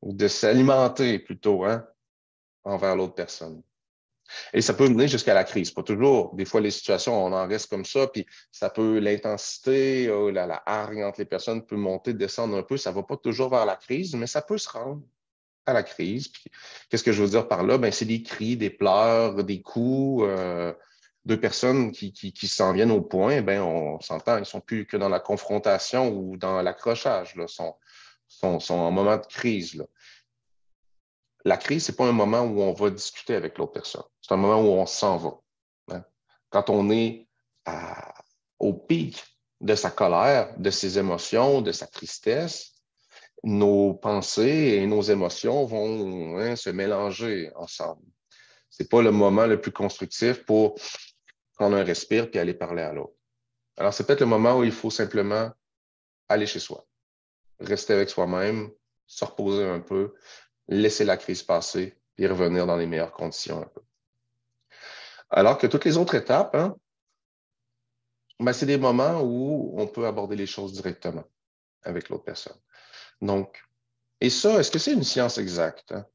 ou de s'alimenter plutôt, hein, envers l'autre personne. Et ça peut mener jusqu'à la crise. Pas toujours. Des fois, les situations, on en reste comme ça, puis ça peut, l'intensité, la hargne entre les personnes peut monter, descendre un peu. Ça ne va pas toujours vers la crise, mais ça peut se rendre à la crise. Puis, qu'est-ce que je veux dire par là? Ben, c'est des cris, des pleurs, des coups. Deux personnes qui s'en viennent au point, ben, on s'entend, ils ne sont plus que dans la confrontation ou dans l'accrochage. Ils sont en moment de crise. Là. La crise, ce n'est pas un moment où on va discuter avec l'autre personne. C'est un moment où on s'en va. Hein. Quand on est au pic de sa colère, de ses émotions, de sa tristesse, nos pensées et nos émotions vont se mélanger ensemble. Ce n'est pas le moment le plus constructif pour prendre un respire puis aller parler à l'autre. Alors, c'est peut-être le moment où il faut simplement aller chez soi, rester avec soi-même, se reposer un peu, laisser la crise passer, puis revenir dans les meilleures conditions un peu. Alors que toutes les autres étapes, hein, ben, c'est des moments où on peut aborder les choses directement avec l'autre personne. Donc, et ça, est-ce que c'est une science exacte? Hein?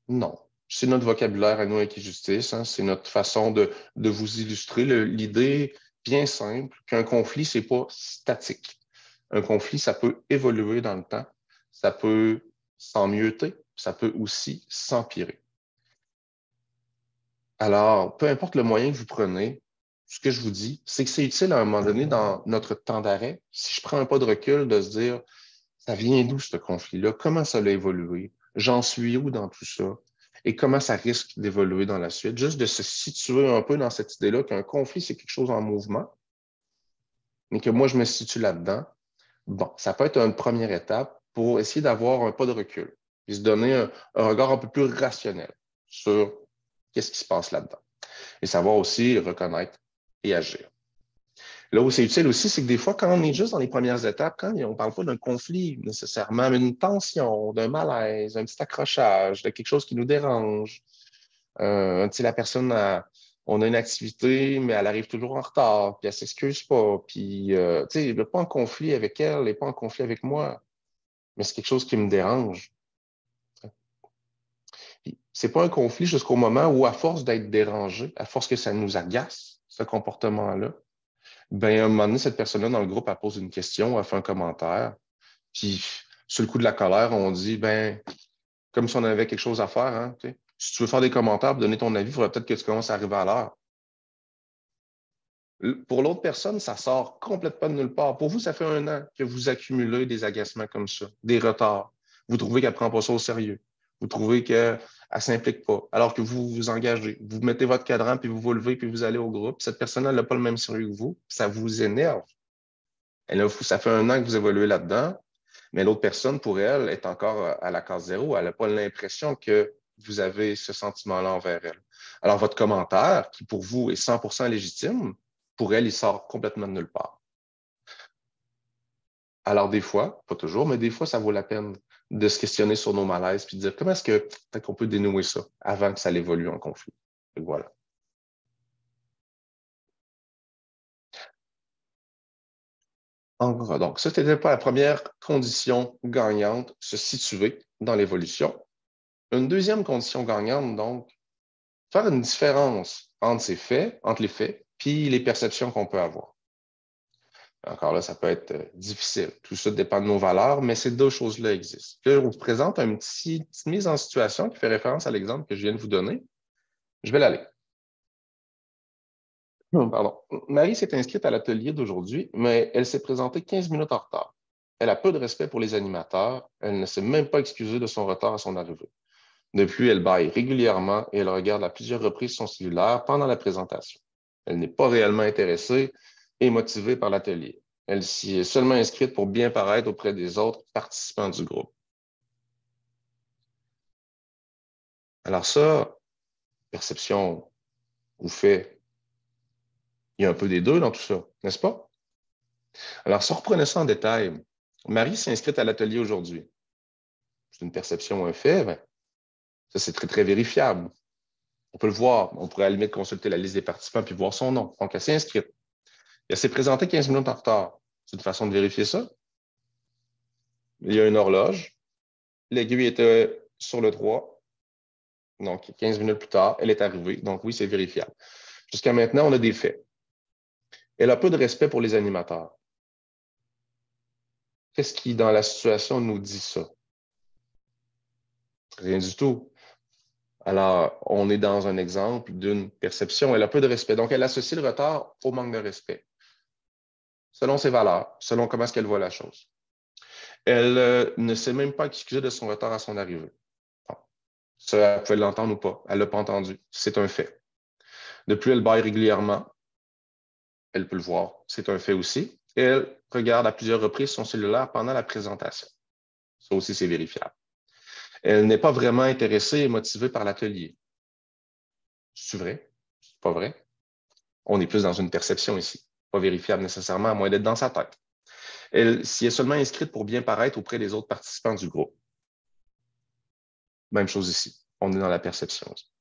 Non. c'est notre vocabulaire à nous, Equijustice, hein, c'est notre façon de vous illustrer l'idée bien simple qu'un conflit, c'est pas statique. Un conflit, ça peut évoluer dans le temps, ça peut s'emmieuter, ça peut aussi s'empirer. Alors, peu importe le moyen que vous prenez, ce que je vous dis, c'est que c'est utile à un moment donné dans notre temps d'arrêt, si je prends un pas de recul, de se dire, ça vient d'où ce conflit-là? Comment ça a évolué? J'en suis où dans tout ça? Et comment ça risque d'évoluer dans la suite? Juste de se situer un peu dans cette idée-là qu'un conflit, c'est quelque chose en mouvement, mais que moi, je me situe là-dedans. Bon, ça peut être une première étape pour essayer d'avoir un pas de recul et se donner un regard un peu plus rationnel sur qu'est-ce qui se passe là-dedans et savoir aussi reconnaître et agir. Là où c'est utile aussi, c'est que des fois, quand on est juste dans les premières étapes, quand on ne parle pas d'un conflit nécessairement, mais d'une tension, d'un malaise, un petit accrochage, de quelque chose qui nous dérange, la personne on a une activité, mais elle arrive toujours en retard, puis elle ne s'excuse pas, puis elle n'est pas en conflit avec elle, elle n'est pas en conflit avec moi, mais c'est quelque chose qui me dérange. Ce n'est pas un conflit jusqu'au moment où, à force d'être dérangé, à force que ça nous agace, ce comportement-là, ben, à un moment donné, cette personne-là dans le groupe, elle pose une question, elle fait un commentaire, puis sur le coup de la colère, on dit, ben, comme si on avait quelque chose à faire, hein, tu sais. Si tu veux faire des commentaires, donner ton avis, il faudrait peut-être que tu commences à arriver à l'heure. Pour l'autre personne, ça sort complètement de nulle part. Pour vous, ça fait 1 an que vous accumulez des agacements comme ça, des retards. Vous trouvez qu'elle ne prend pas ça au sérieux. Vous trouvez qu'elle ne s'implique pas. Alors que vous vous engagez, vous mettez votre cadran, puis vous vous levez, puis vous allez au groupe. Cette personne-là n'a pas le même sérieux que vous. Ça vous énerve. Ça fait 1 an que vous évoluez là-dedans, mais l'autre personne, pour elle, est encore à la case zéro. Elle n'a pas l'impression que vous avez ce sentiment-là envers elle. Alors, votre commentaire, qui pour vous est 100% légitime, pour elle, il sort complètement de nulle part. Alors, des fois, pas toujours, mais des fois, ça vaut la peine de se questionner sur nos malaises puis de dire comment est-ce que peut-être qu'on peut dénouer ça avant que ça évolue en conflit. Donc, voilà. Donc, ça, c'était pas la première condition gagnante, se situer dans l'évolution. Une deuxième condition gagnante, donc, faire une différence entre ces faits, entre les faits, puis les perceptions qu'on peut avoir. Encore là, ça peut être difficile. Tout ça dépend de nos valeurs, mais ces 2 choses-là existent. Là, je vous présente une petite mise en situation qui fait référence à l'exemple que je viens de vous donner. Je vais l'aller. Pardon. Marie s'est inscrite à l'atelier d'aujourd'hui, mais elle s'est présentée 15 minutes en retard. Elle a peu de respect pour les animateurs. Elle ne s'est même pas excusée de son retard à son arrivée. Depuis, elle bâille régulièrement et elle regarde à plusieurs reprises son cellulaire pendant la présentation. Elle n'est pas réellement intéressée et motivée par l'atelier. Elle s'y est seulement inscrite pour bien paraître auprès des autres participants du groupe. Alors ça, perception ou fait, il y a un peu des deux dans tout ça, n'est-ce pas? Alors, si on reprenait ça en détail, Marie s'est inscrite à l'atelier aujourd'hui. C'est une perception ou un fait, ben, ça c'est très, très vérifiable. On peut le voir. On pourrait à la limite consulter la liste des participants puis voir son nom. Donc, elle s'est inscrite. Elle s'est présentée 15 minutes en retard. C'est une façon de vérifier ça. Il y a une horloge. L'aiguille était sur le 3. Donc, 15 minutes plus tard, elle est arrivée. Donc, oui, c'est vérifiable. Jusqu'à maintenant, on a des faits. Elle a peu de respect pour les animateurs. Qu'est-ce qui, dans la situation, nous dit ça? Rien du tout. Alors, on est dans un exemple d'une perception. Elle a peu de respect. Donc, elle associe le retard au manque de respect, selon ses valeurs, selon comment est-ce qu'elle voit la chose. Elle ne s'est même pas excusée de son retard à son arrivée. Bon. Ça, elle pouvait l'entendre ou pas. Elle ne l'a pas entendu. C'est un fait. De plus, elle baille régulièrement. Elle peut le voir. C'est un fait aussi. Elle regarde à plusieurs reprises son cellulaire pendant la présentation. Ça aussi, c'est vérifiable. Elle n'est pas vraiment intéressée et motivée par l'atelier. C'est vrai? C'est pas vrai? On est plus dans une perception ici. Pas vérifiable nécessairement, à moins d'être dans sa tête. Elle s'y est seulement inscrite pour bien paraître auprès des autres participants du groupe. Même chose ici. On est dans la perception aussi.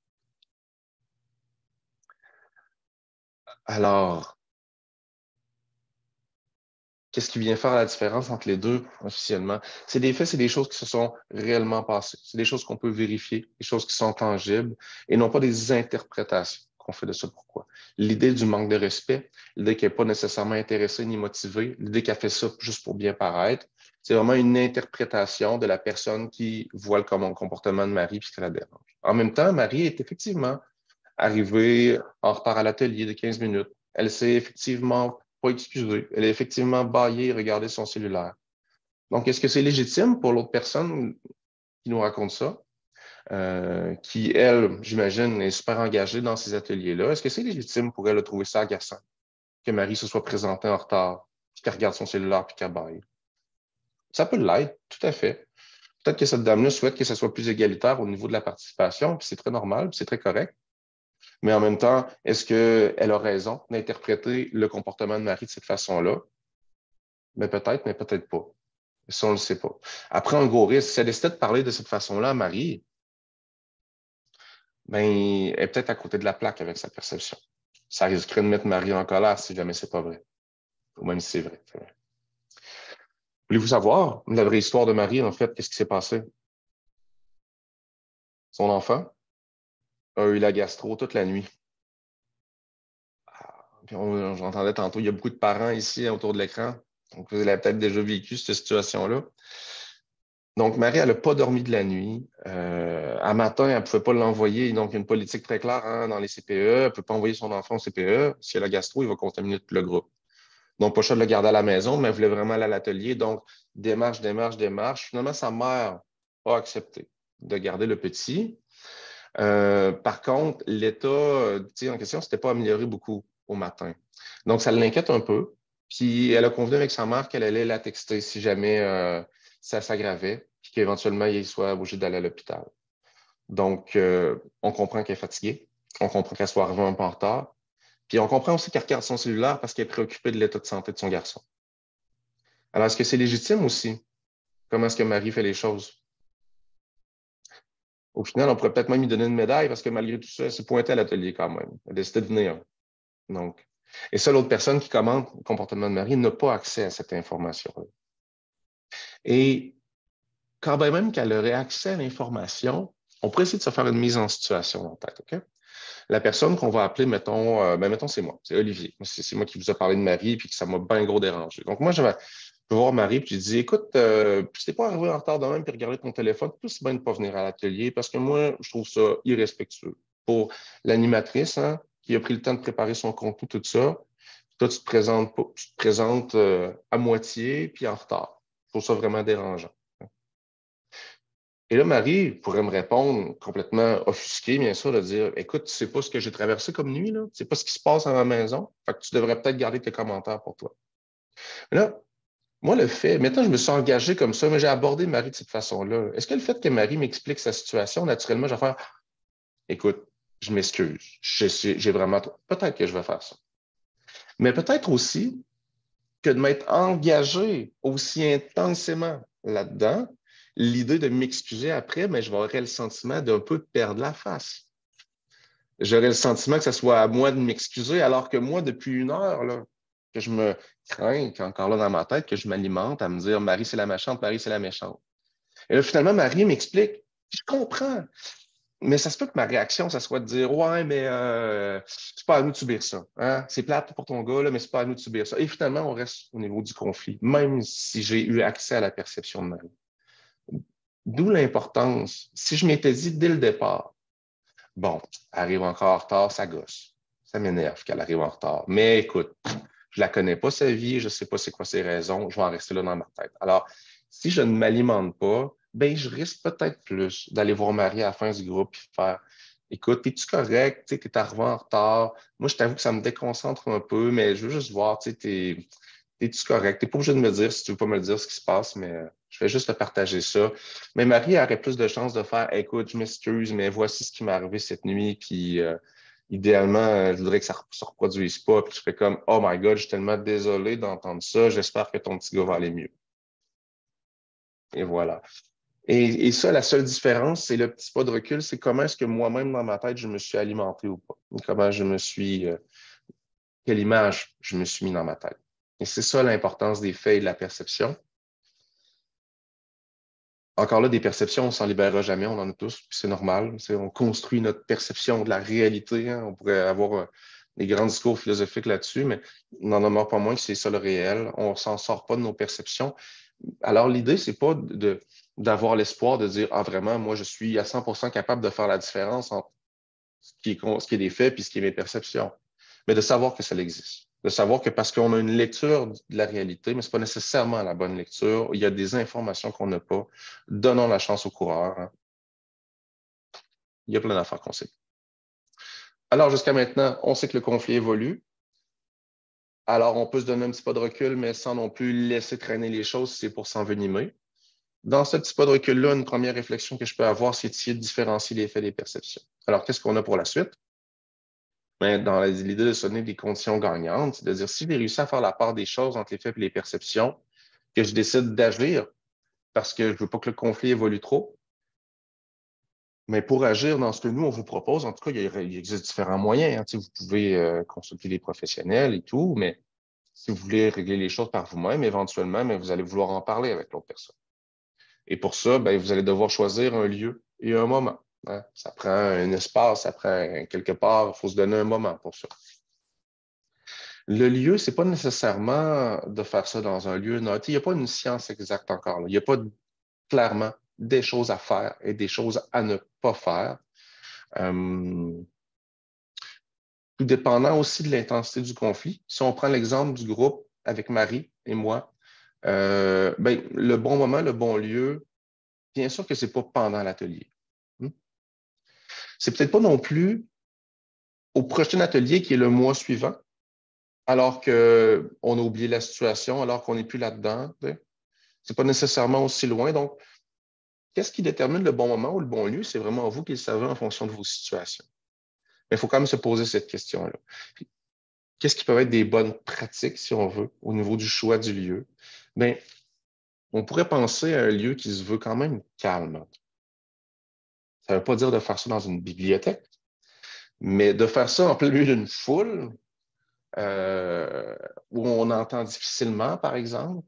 Alors, Qu'est-ce qui vient faire la différence entre les deux officiellement? C'est des faits, c'est des choses qui se sont réellement passées. C'est des choses qu'on peut vérifier, des choses qui sont tangibles et non pas des interprétations qu'on fait de ça. Pourquoi? L'idée du manque de respect, l'idée qu'elle n'est pas nécessairement intéressée ni motivée, l'idée qu'elle fait ça juste pour bien paraître, c'est vraiment une interprétation de la personne qui voit le comportement de Marie puisque ça la dérange. En même temps, Marie est effectivement arrivée en retard à l'atelier de 15 minutes. Elle s'est effectivement pas excusée. Elle a effectivement bâillé et regardé son cellulaire. Donc, est-ce que c'est légitime pour l'autre personne qui nous raconte ça, qui, elle, j'imagine, est super engagée dans ces ateliers-là? Est-ce que c'est légitime pour elle de trouver ça agaçant que Marie se soit présentée en retard, puis qu'elle regarde son cellulaire, puis qu'elle bâille? Ça peut l'être, tout à fait. Peut-être que cette dame-là souhaite que ça soit plus égalitaire au niveau de la participation, puis c'est très normal, puis c'est très correct. Mais en même temps, est-ce qu'elle a raison d'interpréter le comportement de Marie de cette façon-là? Mais peut-être pas. Ça, on ne le sait pas. Après, un gros risque, si elle décidait de parler de cette façon-là à Marie, ben, elle est peut-être à côté de la plaque avec sa perception. Ça risquerait de mettre Marie en colère si jamais c'est pas vrai. Ou même si c'est vrai. Voulez-vous savoir la vraie histoire de Marie, en fait, qu'est-ce qui s'est passé? Son enfant a eu la gastro toute la nuit. Puis j'entendais tantôt, il y a beaucoup de parents ici autour de l'écran. Donc, vous avez peut-être déjà vécu cette situation-là. Donc, Marie, elle n'a pas dormi de la nuit. À matin, elle ne pouvait pas l'envoyer. Donc, il y a une politique très claire dans les CPE. Elle ne peut pas envoyer son enfant au CPE. Si elle a gastro, il va contaminer tout le groupe. Donc, pas cher de le garder à la maison, mais elle voulait vraiment aller à l'atelier. Donc, démarche. Finalement, sa mère a accepté de garder le petit. Par contre, l'état en question, ne s'était pas amélioré beaucoup au matin. Donc, ça l'inquiète un peu. Puis, elle a convenu avec sa mère qu'elle allait la texter si jamais ça s'aggravait, puis qu'éventuellement, il soit obligé d'aller à l'hôpital. Donc, on comprend qu'elle est fatiguée. On comprend qu'elle soit arrivée un peu en retard. Puis, on comprend aussi qu'elle regarde son cellulaire parce qu'elle est préoccupée de l'état de santé de son garçon. Alors, est-ce que c'est légitime aussi? Comment est-ce que Marie fait les choses? Au final, on pourrait peut-être même lui donner une médaille parce que malgré tout ça, elle s'est pointée à l'atelier quand même. Elle a décidé de venir. Donc, et ça, l'autre personne qui commente le comportement de Marie n'a pas accès à cette information-là. Et quand même qu'elle aurait accès à l'information, on pourrait essayer de se faire une mise en situation en tête. OK? La personne qu'on va appeler, mettons, c'est moi, c'est Olivier. C'est moi qui vous ai parlé de Marie puis que ça m'a bien gros dérangé. Donc, moi, je vais voir Marie puis je dis, écoute, si t'es pas arrivé en retard de même puis regarder ton téléphone, c'est bien de ne pas venir à l'atelier parce que moi, je trouve ça irrespectueux. Pour l'animatrice, hein, qui a pris le temps de préparer son contenu, tout ça, toi, tu te présentes à moitié puis en retard. Je trouve ça vraiment dérangeant. Et là, Marie pourrait me répondre complètement offusquée, bien sûr, de dire, écoute, tu sais pas ce que j'ai traversé comme nuit, là? Tu sais pas ce qui se passe à ma maison? Fait que tu devrais peut-être garder tes commentaires pour toi. Mais là, moi, le fait, maintenant, je me suis engagé comme ça, mais j'ai abordé Marie de cette façon-là. Est-ce que le fait que Marie m'explique sa situation, naturellement, je vais faire, écoute, je m'excuse, j'ai vraiment, peut-être que je vais faire ça. Mais peut-être aussi que de m'être engagé aussi intensément là-dedans, l'idée de m'excuser après, mais je vais avoir le sentiment d'un peu perdre la face. J'aurais le sentiment que ce soit à moi de m'excuser, alors que moi, depuis une heure, là, que je me crains, encore là dans ma tête, que je m'alimente à me dire Marie, c'est la méchante, Marie, c'est la méchante. Et là, finalement, Marie m'explique. Je comprends. Mais ça se peut que ma réaction, ça soit de dire ouais, mais c'est pas à nous de subir ça. Hein? C'est plate pour ton gars, là, mais c'est pas à nous de subir ça. Et finalement, on reste au niveau du conflit, même si j'ai eu accès à la perception de Marie. D'où l'importance. Si je m'étais dit dès le départ, bon, elle arrive encore en retard, ça gosse. Ça m'énerve qu'elle arrive en retard. Mais écoute, je la connais pas, sa vie, je sais pas c'est quoi ses raisons, je vais en rester là dans ma tête. Alors, si je ne m'alimente pas, ben, je risque peut-être plus d'aller voir Marie à la fin du groupe et faire écoute, es-tu correct? Tu es arrivé en retard. Moi, je t'avoue que ça me déconcentre un peu, mais je veux juste voir, es-tu correct? Tu n'es pas obligé de me dire si tu veux pas me le dire ce qui se passe, mais je vais juste te partager ça. Mais Marie aurait plus de chances de faire écoute, je m'excuse, mais voici ce qui m'est arrivé cette nuit, puis idéalement, je voudrais que ça ne se reproduise pas. Puis je fais comme oh my God, je suis tellement désolé d'entendre ça, j'espère que ton petit gars va aller mieux. Et voilà. Et ça, la seule différence, c'est le petit pas de recul, c'est comment est-ce que moi-même, dans ma tête, je me suis alimenté ou pas. Comment je me suis, quelle image je me suis mis dans ma tête. Et c'est ça l'importance des faits et de la perception. Encore là, des perceptions, on ne s'en libérera jamais, on en a tous, puis c'est normal. On construit notre perception de la réalité. Hein. On pourrait avoir des grands discours philosophiques là-dessus, mais on n'en demeure pas moins que c'est ça le réel. On ne s'en sort pas de nos perceptions. Alors, l'idée, ce n'est pas d'avoir l'espoir de dire, ah, vraiment, moi, je suis à 100% capable de faire la différence entre ce qui est des faits et ce qui est mes perceptions. Mais de savoir que ça existe. De savoir que parce qu'on a une lecture de la réalité, mais ce n'est pas nécessairement la bonne lecture, il y a des informations qu'on n'a pas. Donnons la chance au coureur. Hein. Il y a plein d'affaires qu'on sait. Alors, jusqu'à maintenant, on sait que le conflit évolue. Alors, on peut se donner un petit pas de recul, mais sans non plus laisser traîner les choses si c'est pour s'envenimer. Dans ce petit pas de recul-là, une première réflexion que je peux avoir, c'est d'essayer de différencier les faits des perceptions. Alors, qu'est-ce qu'on a pour la suite? Bien, dans l'idée de se donner des conditions gagnantes, c'est de dire si j'ai réussi à faire la part des choses entre les faits et les perceptions, que je décide d'agir parce que je ne veux pas que le conflit évolue trop, mais pour agir dans ce que nous, on vous propose, en tout cas, il existe différents moyens. Hein. Vous pouvez consulter les professionnels et tout, mais si vous voulez régler les choses par vous-même, éventuellement, mais vous allez vouloir en parler avec l'autre personne. Et pour ça, bien, vous allez devoir choisir un lieu et un moment. Hein. Ça prend un espace, ça prend quelque part, il faut se donner un moment pour ça. Le lieu, ce n'est pas nécessairement de faire ça dans un lieu neutre. Il n'y a pas une science exacte encore. Là. Il n'y a pas clairement des choses à faire et des choses à ne pas faire. Tout dépendant aussi de l'intensité du conflit. Si on prend l'exemple du groupe avec Marie et moi, ben, le bon moment, le bon lieu, bien sûr que ce n'est pas pendant l'atelier. C'est peut-être pas non plus au prochain atelier qui est le mois suivant, alors qu'on a oublié la situation, alors qu'on n'est plus là-dedans. Ce n'est pas nécessairement aussi loin. Donc, qu'est-ce qui détermine le bon moment ou le bon lieu? C'est vraiment vous qui le savez en fonction de vos situations. Mais il faut quand même se poser cette question-là. Qu'est-ce qui peut être des bonnes pratiques, si on veut, au niveau du choix du lieu? Bien, on pourrait penser à un lieu qui se veut quand même calme. Ça ne veut pas dire de faire ça dans une bibliothèque, mais de faire ça en plein milieu d'une foule où on entend difficilement, par exemple,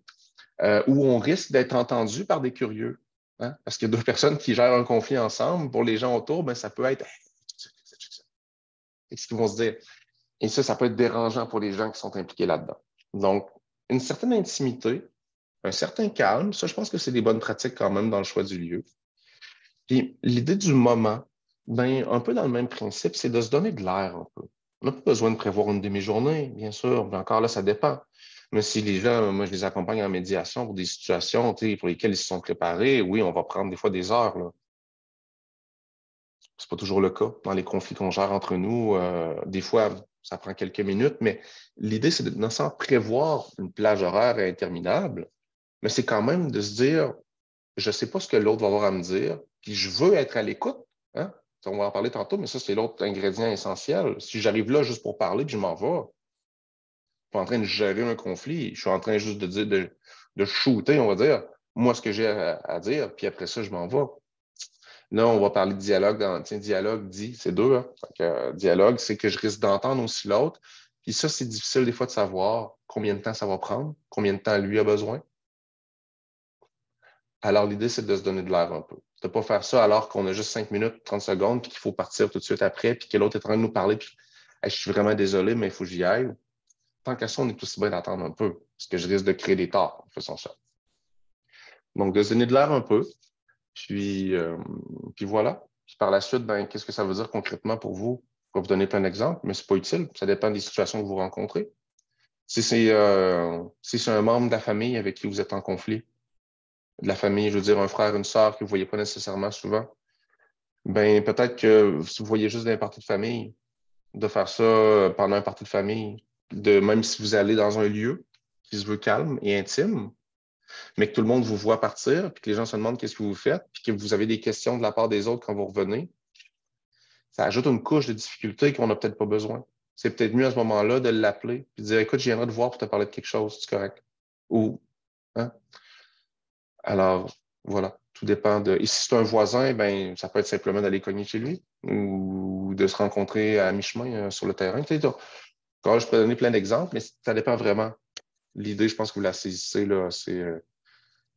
où on risque d'être entendu par des curieux. Hein? Parce que deux personnes qui gèrent un conflit ensemble, pour les gens autour, ben, ça peut être qu'est-ce qu'ils vont se dire? Et ça peut être dérangeant pour les gens qui sont impliqués là-dedans. Donc, une certaine intimité, un certain calme, ça, je pense que c'est des bonnes pratiques quand même dans le choix du lieu. Puis l'idée du moment, ben, un peu dans le même principe, c'est de se donner de l'air un peu. On n'a pas besoin de prévoir une demi-journée, bien sûr, mais encore là, ça dépend. Mais si les gens, moi, je les accompagne en médiation pour des situations pour lesquelles ils se sont préparés, oui, on va prendre des fois des heures. Là. C'est pas toujours le cas. Dans les conflits qu'on gère entre nous, des fois, ça prend quelques minutes, mais l'idée, c'est de non sans prévoir une plage horaire interminable, mais c'est quand même de se dire, je ne sais pas ce que l'autre va avoir à me dire, puis je veux être à l'écoute. Hein? On va en parler tantôt, mais ça, c'est l'autre ingrédient essentiel. Si j'arrive là juste pour parler, puis je m'en vais, je suis pas en train de gérer un conflit, je suis en train juste de dire, de shooter, on va dire, moi, ce que j'ai à dire, puis après ça, je m'en vais. Là, on va parler de dialogue. Dialogue dit, c'est deux. Hein? Dialogue, c'est que je risque d'entendre aussi l'autre. Puis ça, c'est difficile des fois de savoir combien de temps ça va prendre, combien de temps lui a besoin. Alors, l'idée, c'est de se donner de l'air un peu. De ne pas faire ça alors qu'on a juste 5 minutes, 30 secondes, puis qu'il faut partir tout de suite après, puis que l'autre est en train de nous parler, puis hey, je suis vraiment désolé, mais il faut que j'y aille. Tant qu'à ça, on est aussi bien d'attendre un peu, parce que je risque de créer des torts en faisant ça. Donc, de se donner de l'air un peu, puis voilà. Puis par la suite, ben, qu'est-ce que ça veut dire concrètement pour vous? Je vais vous donner plein d'exemples, mais ce n'est pas utile. Ça dépend des situations que vous rencontrez. Si c'est un membre de la famille avec qui vous êtes en conflit, de la famille, je veux dire un frère, une sœur que vous ne voyez pas nécessairement souvent, ben peut-être que si vous voyez juste des parties de famille, de faire ça pendant un party de famille, même si vous allez dans un lieu qui se veut calme et intime, mais que tout le monde vous voit partir, puis que les gens se demandent qu'est-ce que vous faites, puis que vous avez des questions de la part des autres quand vous revenez, ça ajoute une couche de difficulté qu'on n'a peut-être pas besoin. C'est peut-être mieux à ce moment-là de l'appeler et de dire écoute, je viendrai te voir pour te parler de quelque chose, c'est correct. Ou, hein? Alors, voilà, tout dépend de. Et si c'est un voisin, ben, ça peut être simplement d'aller cogner chez lui ou de se rencontrer à mi-chemin sur le terrain. Tu sais, je peux donner plein d'exemples, mais ça dépend vraiment L'idée, je pense que vous la saisissez, là, c'est que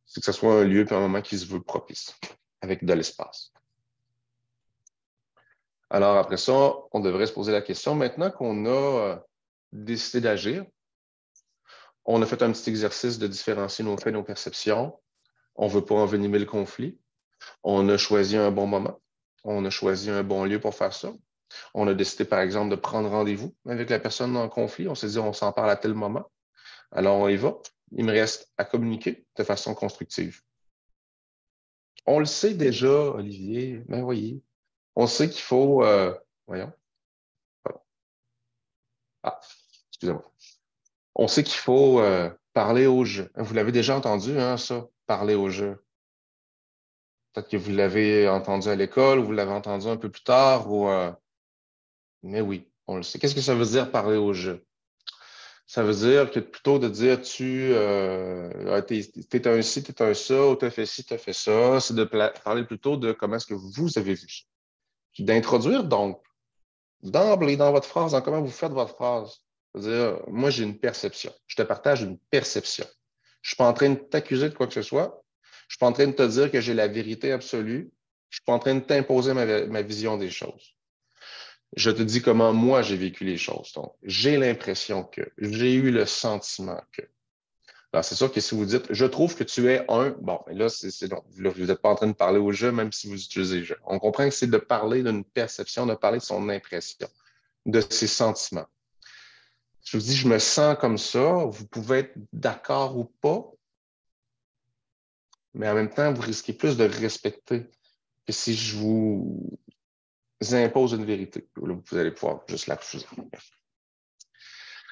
ce soit un lieu et un moment qui se veut propice, avec de l'espace. Alors, après ça, on devrait se poser la question, maintenant qu'on a décidé d'agir, on a fait un petit exercice de différencier nos faits et nos perceptions. On ne veut pas envenimer le conflit. On a choisi un bon moment. On a choisi un bon lieu pour faire ça. On a décidé, par exemple, de prendre rendez-vous avec la personne en conflit. On s'est dit, on s'en parle à tel moment. Alors, on y va. Il me reste à communiquer de façon constructive. On le sait déjà, Olivier, mais voyez, on sait qu'il faut... voyons. Ah, excusez-moi. On sait qu'il faut parler au jeu. Vous l'avez déjà entendu, hein, ça, parler au jeu. Peut-être que vous l'avez entendu à l'école ou vous l'avez entendu un peu plus tard. Mais oui, on le sait. Qu'est-ce que ça veut dire parler au jeu? Ça veut dire que plutôt de dire t'es un ci, t'es un ça, ou t'as fait ci, t'as fait ça, c'est de parler plutôt de comment est-ce que vous avez vu ça. Puis d'introduire donc, d'emblée dans votre phrase, dans comment vous faites votre phrase. C'est-à-dire, moi, j'ai une perception. Je te partage une perception. Je ne suis pas en train de t'accuser de quoi que ce soit. Je ne suis pas en train de te dire que j'ai la vérité absolue. Je ne suis pas en train de t'imposer ma vision des choses. Je te dis comment moi j'ai vécu les choses. Donc, j'ai l'impression que, j'ai eu le sentiment que. Alors, c'est sûr que si vous dites, je trouve que tu es un, bon, mais là, donc, là, vous n'êtes pas en train de parler au jeu, même si vous utilisez le jeu. On comprend que c'est de parler d'une perception, de parler de son impression, de ses sentiments. Je vous dis, je me sens comme ça, vous pouvez être d'accord ou pas, mais en même temps, vous risquez plus de respecter que si je vous impose une vérité. Là, vous allez pouvoir juste la refuser.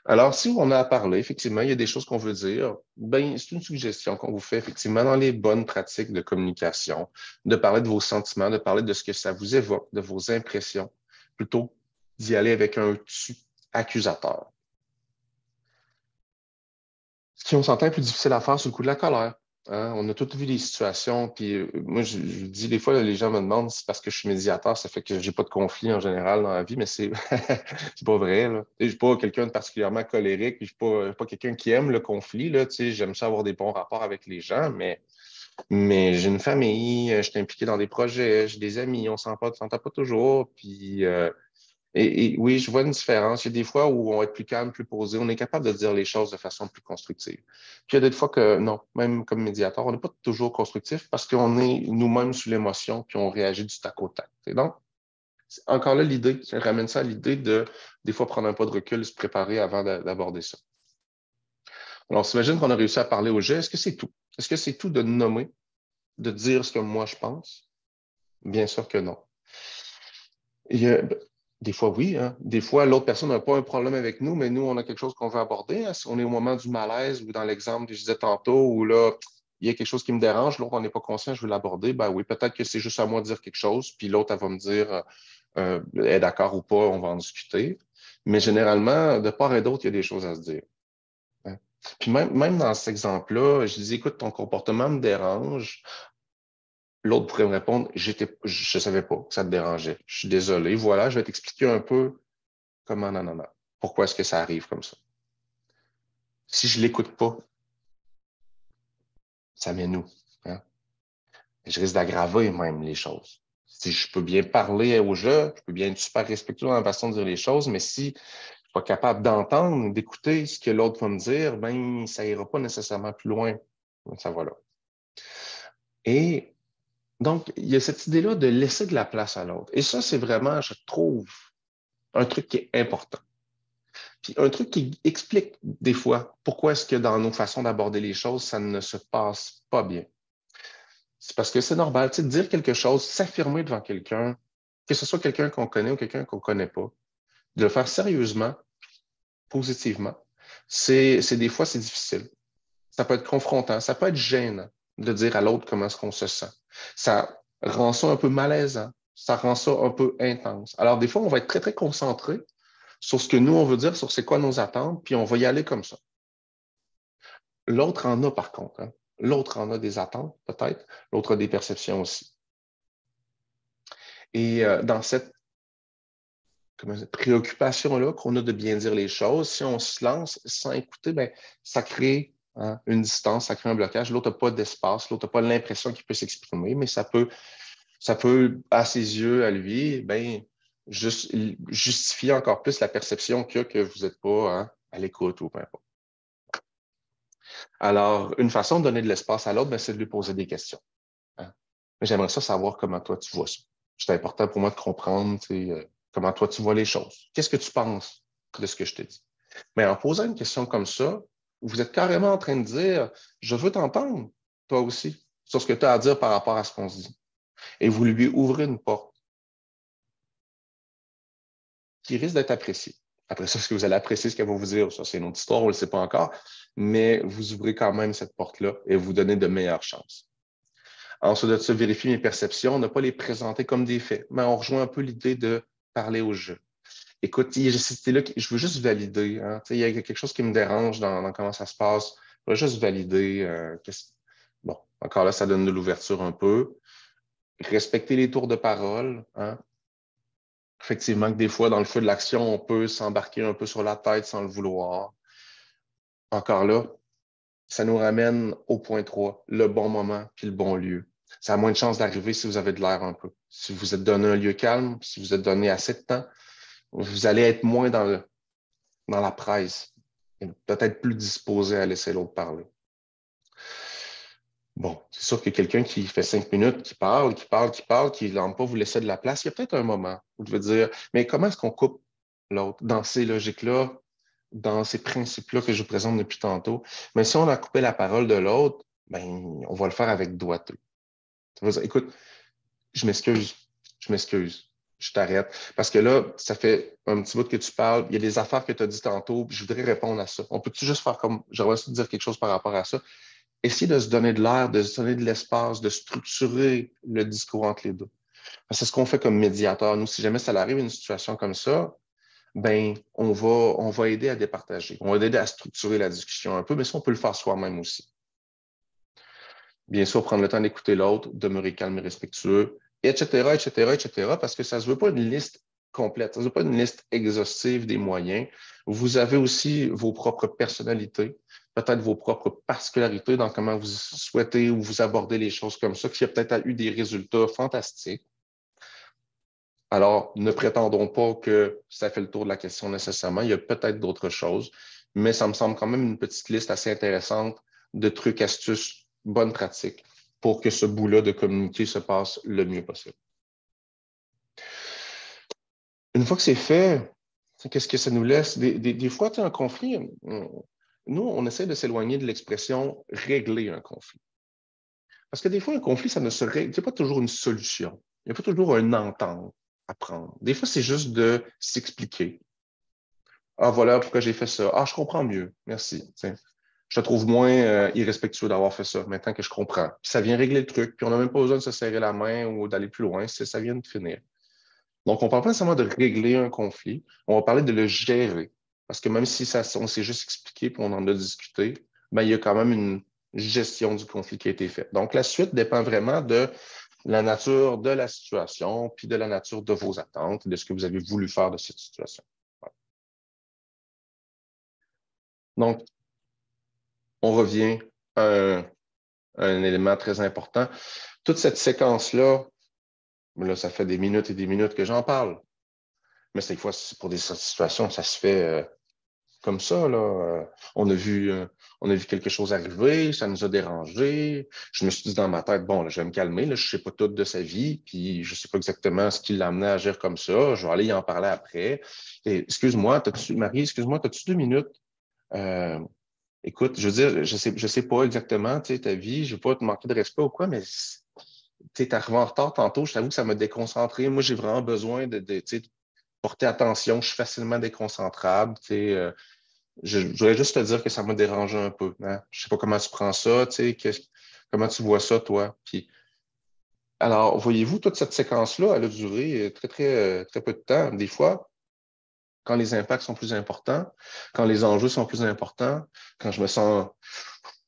Alors, si on a à parler, effectivement, il y a des choses qu'on veut dire, ben, c'est une suggestion qu'on vous fait effectivement dans les bonnes pratiques de communication, de parler de vos sentiments, de parler de ce que ça vous évoque, de vos impressions, plutôt d'y aller avec un tu accusateur. Ce qui, on s'entend, est plus difficile à faire sur le coup de la colère. Hein? On a tous vu des situations, puis moi, je dis des fois, là, les gens me demandent si c'est parce que je suis médiateur, ça fait que j'ai pas de conflit en général dans la vie, mais c'est c'est pas vrai. Là. Je suis pas quelqu'un de particulièrement colérique, je suis pas quelqu'un qui aime le conflit. Là, j'aime ça avoir des bons rapports avec les gens, mais j'ai une famille, je suis impliqué dans des projets, j'ai des amis, on ne s'entend pas toujours, puis et oui, je vois une différence. Il y a des fois où on va être plus calme, plus posé. On est capable de dire les choses de façon plus constructive. Puis il y a des fois que non, même comme médiateur, on n'est pas toujours constructif parce qu'on est nous-mêmes sous l'émotion puis on réagit du tac au tac. Et donc, encore là, l'idée, je ramène ça à l'idée de des fois prendre un pas de recul, se préparer avant d'aborder ça. Alors, on s'imagine qu'on a réussi à parler au jeu. Est-ce que c'est tout? Est-ce que c'est tout de nommer, de dire ce que moi je pense? Bien sûr que non. Des fois, oui. Hein. Des fois, l'autre personne n'a pas un problème avec nous, mais nous, on a quelque chose qu'on veut aborder. Hein. Si on est au moment du malaise ou dans l'exemple que je disais tantôt, où là, il y a quelque chose qui me dérange, l'autre, on n'est pas conscient, je veux l'aborder, ben oui, peut-être que c'est juste à moi de dire quelque chose, puis l'autre, elle va me dire, est d'accord ou pas, on va en discuter. Mais généralement, de part et d'autre, il y a des choses à se dire. Hein. Puis même dans cet exemple-là, je dis, écoute, ton comportement me dérange. L'autre pourrait me répondre, je ne savais pas que ça te dérangeait. Je suis désolé. Voilà, je vais t'expliquer un peu comment, non. Pourquoi est-ce que ça arrive comme ça? Si je ne l'écoute pas, ça m'énoue. Hein? Je risque d'aggraver même les choses. Si je peux bien parler au jeu, je peux bien être super respectueux dans la façon de dire les choses, mais si je ne suis pas capable d'entendre, d'écouter ce que l'autre va me dire, ben, ça ira pas nécessairement plus loin. Donc, ça va là. Et donc, il y a cette idée-là de laisser de la place à l'autre. Et ça, c'est vraiment, je trouve, un truc qui est important. Puis un truc qui explique des fois pourquoi est-ce que dans nos façons d'aborder les choses, ça ne se passe pas bien. C'est parce que c'est normal, tu sais, de dire quelque chose, s'affirmer devant quelqu'un, que ce soit quelqu'un qu'on connaît ou quelqu'un qu'on ne connaît pas, de le faire sérieusement, positivement, c'est des fois, c'est difficile. Ça peut être confrontant, ça peut être gênant de dire à l'autre comment est-ce qu'on se sent. Ça rend ça un peu malaisant, ça rend ça un peu intense. Alors, des fois, on va être très, très concentré sur ce que nous, on veut dire, sur c'est quoi nos attentes, puis on va y aller comme ça. L'autre en a, par contre. Hein. L'autre en a des attentes, peut-être. L'autre a des perceptions aussi. Et dans cette préoccupation-là qu'on a de bien dire les choses, si on se lance sans écouter, ben, ça crée une distance, ça crée un blocage. L'autre n'a pas d'espace, l'autre n'a pas l'impression qu'il peut s'exprimer, mais ça peut, à ses yeux, à lui, ben, justifier encore plus la perception qu'il y a que vous n'êtes pas à l'écoute ou peu importe. Alors, une façon de donner de l'espace à l'autre, ben, c'est de lui poser des questions. Hein. J'aimerais ça savoir comment toi tu vois ça. C'est important pour moi de comprendre comment toi tu vois les choses. Qu'est-ce que tu penses de ce que je te dis? Mais en posant une question comme ça, vous êtes carrément en train de dire, je veux t'entendre, toi aussi, sur ce que tu as à dire par rapport à ce qu'on se dit. Et vous lui ouvrez une porte qui risque d'être appréciée. Après ça, est-ce que vous allez apprécier ce qu'elle va vous dire? Ça, c'est une autre histoire, on ne le sait pas encore, mais vous ouvrez quand même cette porte-là et vous donnez de meilleures chances. Ensuite de ça, vérifier mes perceptions, ne pas les présenter comme des faits, mais on rejoint un peu l'idée de parler au jeu. Écoute, c'était là que je veux juste valider. Hein, il y a quelque chose qui me dérange dans comment ça se passe. Je veux juste valider. Bon, encore là, ça donne de l'ouverture un peu. Respecter les tours de parole. Hein. Effectivement, que des fois, dans le feu de l'action, on peut s'embarquer un peu sur la tête sans le vouloir. Encore là, ça nous ramène au point 3, le bon moment puis le bon lieu. Ça a moins de chances d'arriver si vous avez de l'air un peu. Si vous êtes donné un lieu calme, si vous êtes donné assez de temps, vous allez être moins dans la presse et peut-être plus disposé à laisser l'autre parler. Bon, c'est sûr que quelqu'un qui fait 5 minutes, qui parle, qui n'aime pas vous laisser de la place, il y a peut-être un moment où je veux dire, mais comment est-ce qu'on coupe l'autre dans ces logiques-là, dans ces principes-là que je vous présente depuis tantôt? Mais si on a coupé la parole de l'autre, ben, on va le faire avec doigté. Ça veut dire, écoute, je m'excuse, je t'arrête. Parce que là, ça fait un petit bout que tu parles, il y a des affaires que tu as dit tantôt, puis je voudrais répondre à ça. On peut-tu juste faire comme, j'aimerais aussi dire quelque chose par rapport à ça? Essayer de se donner de l'air, de se donner de l'espace, de structurer le discours entre les deux. C'est ce qu'on fait comme médiateur. Nous, si jamais ça arrive une situation comme ça, ben, on va aider à départager. On va aider à structurer la discussion un peu, mais ça, on peut le faire soi-même aussi. Bien sûr, prendre le temps d'écouter l'autre, demeurer calme et respectueux, etc., etc., etc., parce que ça ne se veut pas une liste complète, ça ne se veut pas une liste exhaustive des moyens. Vous avez aussi vos propres personnalités, peut-être vos propres particularités dans comment vous souhaitez ou vous abordez les choses comme ça, qui a peut-être eu des résultats fantastiques. Alors, ne prétendons pas que ça fait le tour de la question nécessairement. Il y a peut-être d'autres choses, mais ça me semble quand même une petite liste assez intéressante de trucs, astuces, bonnes pratiques pour que ce bout-là de communiquer se passe le mieux possible. Une fois que c'est fait, qu'est-ce que ça nous laisse? Des fois, tu as un conflit. Nous, on essaie de s'éloigner de l'expression régler un conflit. Parce que des fois, un conflit, ça ne se règle. Il n'y a pas toujours une solution. Il n'y a pas toujours une entente à prendre. Des fois, c'est juste de s'expliquer. Ah, voilà pourquoi j'ai fait ça. Ah, je comprends mieux. Merci. T'sais. Je te trouve moins irrespectueux d'avoir fait ça maintenant que je comprends. Puis ça vient régler le truc, puis on n'a même pas besoin de se serrer la main ou d'aller plus loin. Ça vient de finir. Donc, on ne parle pas nécessairement de régler un conflit, on va parler de le gérer. Parce que même si on s'est juste expliqué puis on en a discuté, ben, il y a quand même une gestion du conflit qui a été faite. Donc, la suite dépend vraiment de la nature de la situation, puis de la nature de vos attentes, de ce que vous avez voulu faire de cette situation. Voilà. Donc, on revient à un élément très important. Toute cette séquence-là, là, ça fait des minutes et des minutes que j'en parle. Mais des fois, pour des situations, ça se fait comme ça. Là. On a vu quelque chose arriver, ça nous a dérangé. Je me suis dit dans ma tête, bon, là, je vais me calmer, là, je ne sais pas tout de sa vie, puis je ne sais pas exactement ce qui l'a amené à agir comme ça. Je vais aller y en parler après. Excuse-moi, Marie, excuse-moi, as-tu 2 minutes? Écoute, je veux dire, je sais pas exactement ta vie, je ne veux pas te manquer de respect ou quoi, mais tu es arrivé en retard tantôt, je t'avoue que ça m'a déconcentré. Moi, j'ai vraiment besoin de porter attention, je suis facilement déconcentrable. Je voudrais juste te dire que ça m'a dérangé un peu. Hein? Je ne sais pas comment tu prends ça, comment tu vois ça, toi. Puis, alors, voyez-vous, toute cette séquence-là, elle a duré très, très, très peu de temps. Des fois, quand les impacts sont plus importants, quand les enjeux sont plus importants, quand je me sens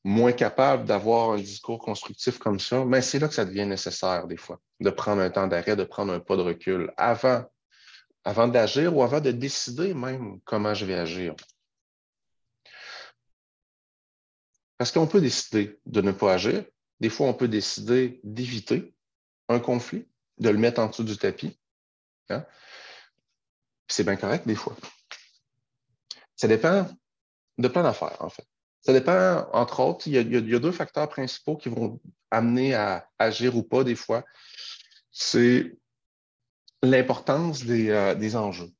moins capable d'avoir un discours constructif comme ça, mais c'est là que ça devient nécessaire des fois, de prendre un temps d'arrêt, de prendre un pas de recul avant avant d'agir ou avant de décider même comment je vais agir. Parce qu'on peut décider de ne pas agir. Des fois, on peut décider d'éviter un conflit, de le mettre en dessous du tapis. Hein? C'est bien correct des fois. Ça dépend de plein d'affaires, en fait. Ça dépend, entre autres, il y a deux facteurs principaux qui vont amener à agir ou pas des fois. C'est l'importance des enjeux.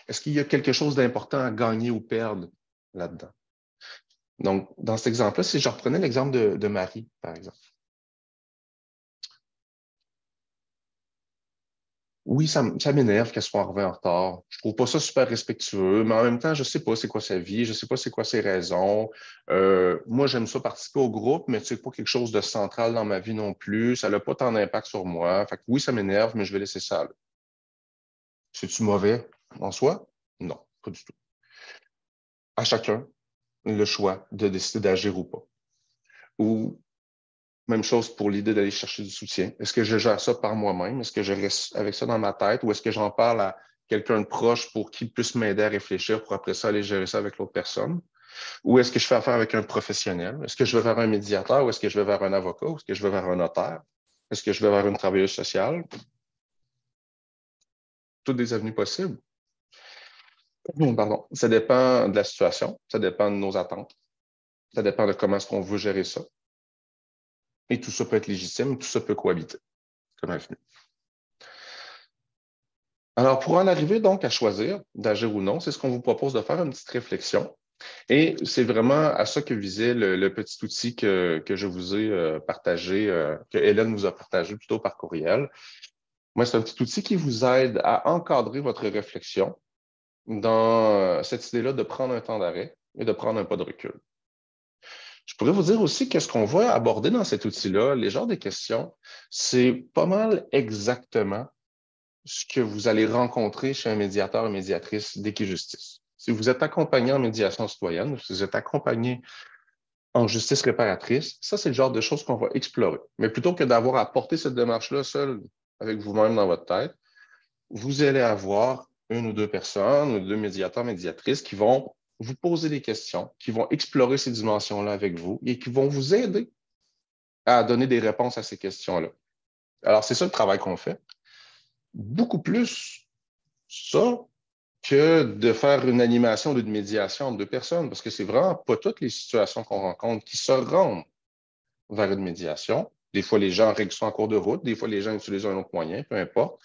Est-ce qu'il y a quelque chose d'important à gagner ou perdre là-dedans? Donc, dans cet exemple-là, si je reprenais l'exemple de Marie, par exemple. Oui, ça m'énerve qu'elle soit arrivée en retard. Je trouve pas ça super respectueux, mais en même temps, je sais pas c'est quoi sa vie, je sais pas c'est quoi ses raisons. Moi, j'aime ça participer au groupe, mais c'est pas quelque chose de central dans ma vie non plus. Ça n'a pas tant d'impact sur moi. Fait que oui, ça m'énerve, mais je vais laisser ça là. C'est-tu mauvais en soi? Non, pas du tout. À chacun le choix de décider d'agir ou pas. Ou même chose pour l'idée d'aller chercher du soutien. Est-ce que je gère ça par moi-même? Est-ce que je reste avec ça dans ma tête ou est-ce que j'en parle à quelqu'un de proche pour qu'il puisse m'aider à réfléchir pour après ça aller gérer ça avec l'autre personne? Ou est-ce que je fais affaire avec un professionnel? Est-ce que je vais vers un médiateur ou est-ce que je vais vers un avocat ou est-ce que je vais vers un notaire? Est-ce que je vais vers une travailleuse sociale? Toutes des avenues possibles. Pardon. Ça dépend de la situation, ça dépend de nos attentes, ça dépend de comment est-ce qu'on veut gérer ça. Et tout ça peut être légitime, tout ça peut cohabiter comme avenue. Alors, pour en arriver donc à choisir d'agir ou non, c'est ce qu'on vous propose de faire une petite réflexion. Et c'est vraiment à ça que visait le petit outil que je vous ai partagé, que Hélène vous a partagé plutôt par courriel. Moi, c'est un petit outil qui vous aide à encadrer votre réflexion dans cette idée-là de prendre un temps d'arrêt et de prendre un pas de recul. Je pourrais vous dire aussi que ce qu'on va aborder dans cet outil-là, les genres de questions, c'est pas mal exactement ce que vous allez rencontrer chez un médiateur ou médiatrice d'Équijustice. Si vous êtes accompagné en médiation citoyenne, si vous êtes accompagné en justice réparatrice, ça, c'est le genre de choses qu'on va explorer. Mais plutôt que d'avoir à porter cette démarche-là seule avec vous-même dans votre tête, vous allez avoir une ou deux personnes, ou deux médiateurs, médiatrices qui vont vous poser des questions, qui vont explorer ces dimensions-là avec vous et qui vont vous aider à donner des réponses à ces questions-là. Alors, c'est ça le travail qu'on fait. Beaucoup plus ça que de faire une animation ou une médiation entre deux personnes, parce que c'est vraiment pas toutes les situations qu'on rencontre qui se rendent vers une médiation. Des fois, les gens règlent ça en cours de route, des fois, les gens utilisent un autre moyen, peu importe.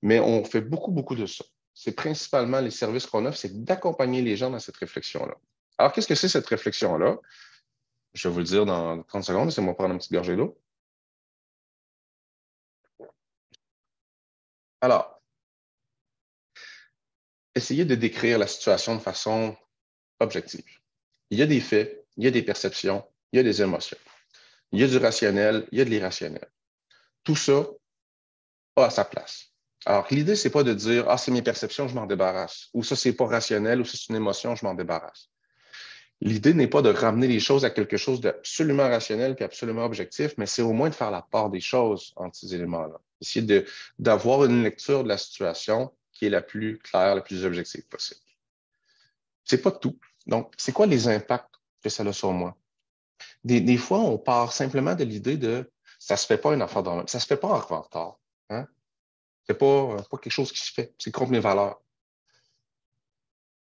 Mais on fait beaucoup, beaucoup de ça. C'est principalement les services qu'on offre, c'est d'accompagner les gens dans cette réflexion-là. Alors, qu'est-ce que c'est cette réflexion-là? Je vais vous le dire dans 30 secondes, laissez-moi prendre une petite gorgée d'eau. Alors, essayez de décrire la situation de façon objective. Il y a des faits, il y a des perceptions, il y a des émotions. Il y a du rationnel, il y a de l'irrationnel. Tout ça a sa place. Alors, l'idée, c'est pas de dire, ah, c'est mes perceptions, je m'en débarrasse. Ou ça, c'est pas rationnel, ou ça, c'est une émotion, je m'en débarrasse. L'idée n'est pas de ramener les choses à quelque chose d'absolument rationnel et absolument objectif, mais c'est au moins de faire la part des choses entre ces éléments-là. Essayer d'avoir une lecture de la situation qui est la plus claire, la plus objective possible. C'est pas tout. Donc, c'est quoi les impacts que ça a sur moi? Des fois, on part simplement de l'idée de ça se fait pas une affaire dans le... Ça se fait pas en retard. Hein? C'est pas quelque chose qui se fait. C'est contre mes valeurs.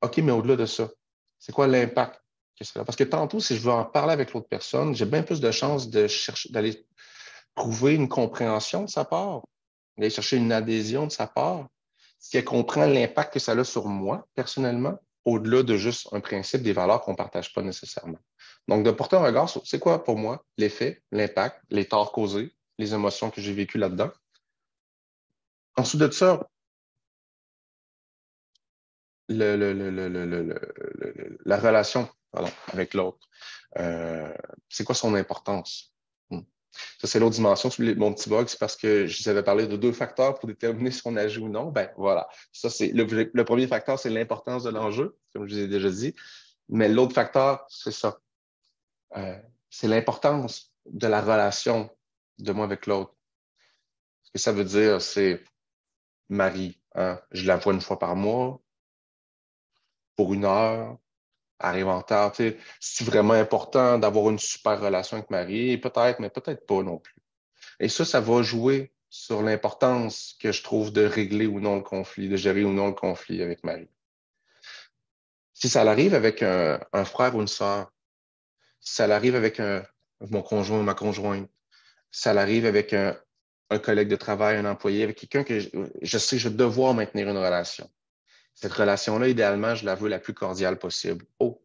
OK, mais au-delà de ça, c'est quoi l'impact que ça a? Parce que tantôt, si je veux en parler avec l'autre personne, j'ai bien plus de chances de chercher, d'aller trouver une compréhension de sa part, d'aller chercher une adhésion de sa part, si elle comprend l'impact que ça a sur moi, personnellement, au-delà de juste un principe des valeurs qu'on ne partage pas nécessairement. Donc, de porter un regard sur c'est quoi pour moi l'effet, l'impact, les torts causés, les émotions que j'ai vécues là-dedans. Ensuite de ça, la relation avec l'autre. C'est quoi son importance? Ça, c'est l'autre dimension sur mon petit bug, c'est parce que je vous avais parlé de deux facteurs pour déterminer si on agit ou non. Ben voilà. Ça, c'est le premier facteur, c'est l'importance de l'enjeu, comme je vous ai déjà dit. Mais l'autre facteur, c'est ça. C'est l'importance de la relation de moi avec l'autre. Ce que ça veut dire, c'est Marie Hein? Je la vois une fois par mois, pour 1 heure, arrive en retard. Tu sais, c'est vraiment important d'avoir une super relation avec Marie? Peut-être, mais peut-être pas non plus. Et ça va jouer sur l'importance que je trouve de régler ou non le conflit, de gérer ou non le conflit avec Marie. Si ça arrive avec un frère ou une sœur, si ça arrive avec mon conjoint ou ma conjointe, si ça arrive avec un collègue de travail, un employé, avec quelqu'un que je sais que je vais devoir maintenir une relation. Cette relation-là, idéalement, je la veux la plus cordiale possible. Oh,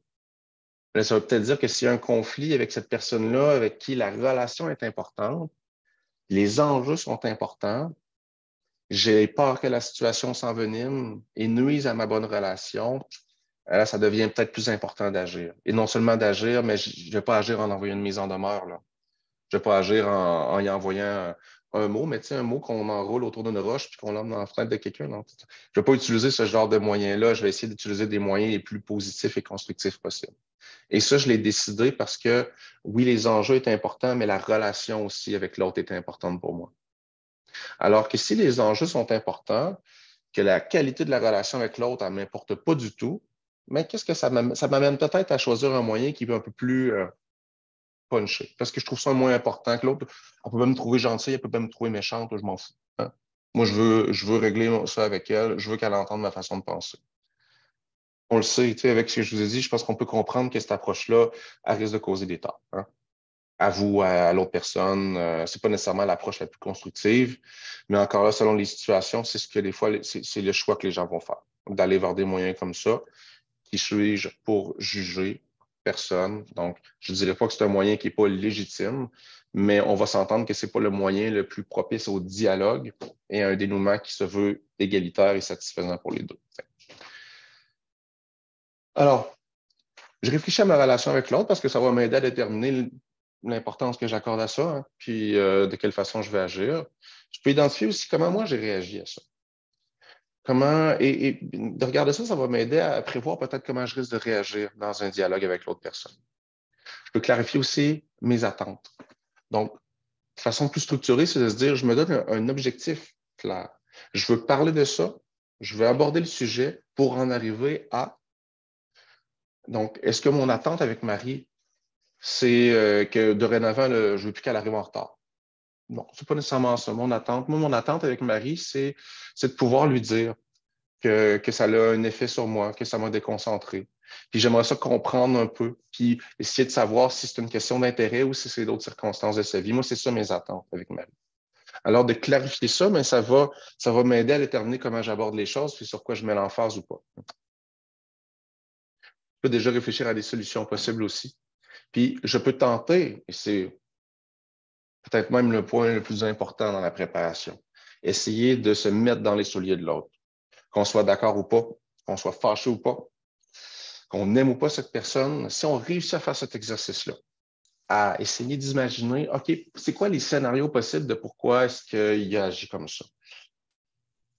là, ça veut peut-être dire que s'il y a un conflit avec cette personne-là, avec qui la relation est importante, les enjeux sont importants, j'ai peur que la situation s'envenime et nuise à ma bonne relation, là, ça devient peut-être plus important d'agir. Et non seulement d'agir, mais je ne vais pas agir en envoyant une mise en demeure, là. Je ne vais pas agir en y envoyant un mot, mais tu sais, un mot qu'on enroule autour d'une roche puis qu'on l'emmené dans la fenêtre de quelqu'un. Non. Je ne vais pas utiliser ce genre de moyens-là. Je vais essayer d'utiliser des moyens les plus positifs et constructifs possibles. Et ça, je l'ai décidé parce que, oui, les enjeux étaient importants, mais la relation aussi avec l'autre était importante pour moi. Alors que si les enjeux sont importants, que la qualité de la relation avec l'autre, elle ne m'importe pas du tout, mais qu'est-ce que ça m'amène? Ça m'amène peut-être à choisir un moyen qui est un peu plus punché, parce que je trouve ça moins important que l'autre. Elle peut même me trouver gentille, elle peut même me trouver méchante, je m'en fous. Hein. Moi, je veux régler ça avec elle, je veux qu'elle entende ma façon de penser. On le sait, tu sais, avec ce que je vous ai dit, je pense qu'on peut comprendre que cette approche-là, elle risque de causer des torts. Hein. À vous, à l'autre personne, c'est pas nécessairement l'approche la plus constructive, mais encore là, selon les situations, c'est ce que des fois, c'est le choix que les gens vont faire, d'aller vers des moyens comme ça. Qui suis-je pour juger personne? Donc, je ne dirais pas que c'est un moyen qui n'est pas légitime, mais on va s'entendre que ce n'est pas le moyen le plus propice au dialogue et à un dénouement qui se veut égalitaire et satisfaisant pour les deux. Alors, je réfléchis à ma relation avec l'autre parce que ça va m'aider à déterminer l'importance que j'accorde à ça, hein, puis de quelle façon je vais agir. Je peux identifier aussi comment moi j'ai réagi à ça. Et de regarder ça, ça va m'aider à prévoir peut-être comment je risque de réagir dans un dialogue avec l'autre personne. Je peux clarifier aussi mes attentes. Donc, de façon plus structurée, c'est de se dire, je me donne un objectif clair. Je veux parler de ça, je veux aborder le sujet pour en arriver à. Donc, est-ce que mon attente avec Marie, c'est que dorénavant, je ne veux plus qu'elle arrive en retard? Non, ce n'est pas nécessairement ça. Mon attente, moi, mon attente avec Marie, c'est de pouvoir lui dire que ça a un effet sur moi, que ça m'a déconcentré. Puis j'aimerais ça comprendre un peu, puis essayer de savoir si c'est une question d'intérêt ou si c'est d'autres circonstances de sa vie. Moi, c'est ça mes attentes avec Marie. Alors, de clarifier ça, mais ça va m'aider à déterminer comment j'aborde les choses, puis sur quoi je mets l'emphase ou pas. Je peux déjà réfléchir à des solutions possibles aussi. Puis je peux tenter, et c'est peut-être même le point le plus important dans la préparation, essayer de se mettre dans les souliers de l'autre. Qu'on soit d'accord ou pas, qu'on soit fâché ou pas, qu'on aime ou pas cette personne, si on réussit à faire cet exercice-là, à essayer d'imaginer, OK, c'est quoi les scénarios possibles de pourquoi est-ce qu'il a agi comme ça?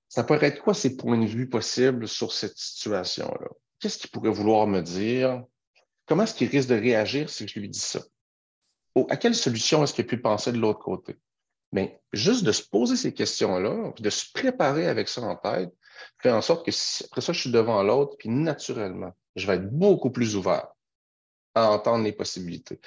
Ça pourrait être quoi ses points de vue possibles sur cette situation-là? Qu'est-ce qu'il pourrait vouloir me dire? Comment est-ce qu'il risque de réagir si je lui dis ça? À quelle solution est-ce qu'il peut penser de l'autre côté? Mais juste de se poser ces questions-là, puis de se préparer avec ça en tête, fait en sorte que après ça, je suis devant l'autre, puis naturellement, je vais être beaucoup plus ouvert à entendre les possibilités.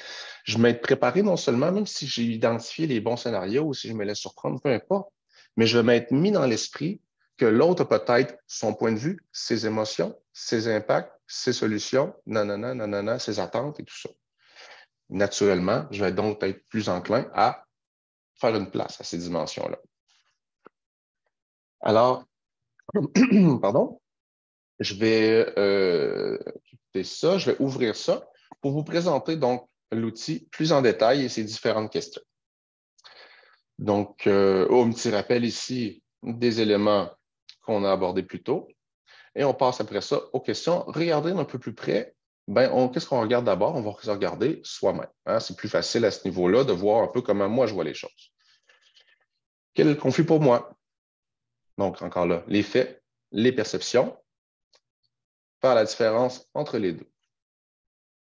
Je vais être préparé non seulement, même si j'ai identifié les bons scénarios ou si je me laisse surprendre, peu importe, mais je vais m'être mis dans l'esprit que l'autre a peut-être son point de vue, ses émotions, ses impacts, ses solutions, nanana, nanana, ses attentes et tout ça. Naturellement, je vais donc être plus enclin à faire une place à ces dimensions-là. Alors, pardon, je vais quitter ça, je vais ouvrir ça pour vous présenter donc l'outil plus en détail et ses différentes questions. Donc, un petit rappel ici des éléments qu'on a abordés plus tôt. Et on passe après ça aux questions. Regardez un peu plus près. Qu'est-ce qu'on regarde d'abord? On va regarder soi-même. Hein? C'est plus facile à ce niveau-là de voir un peu comment moi je vois les choses. Quel est le conflit pour moi? Donc, encore là, les faits, les perceptions, faire la différence entre les deux.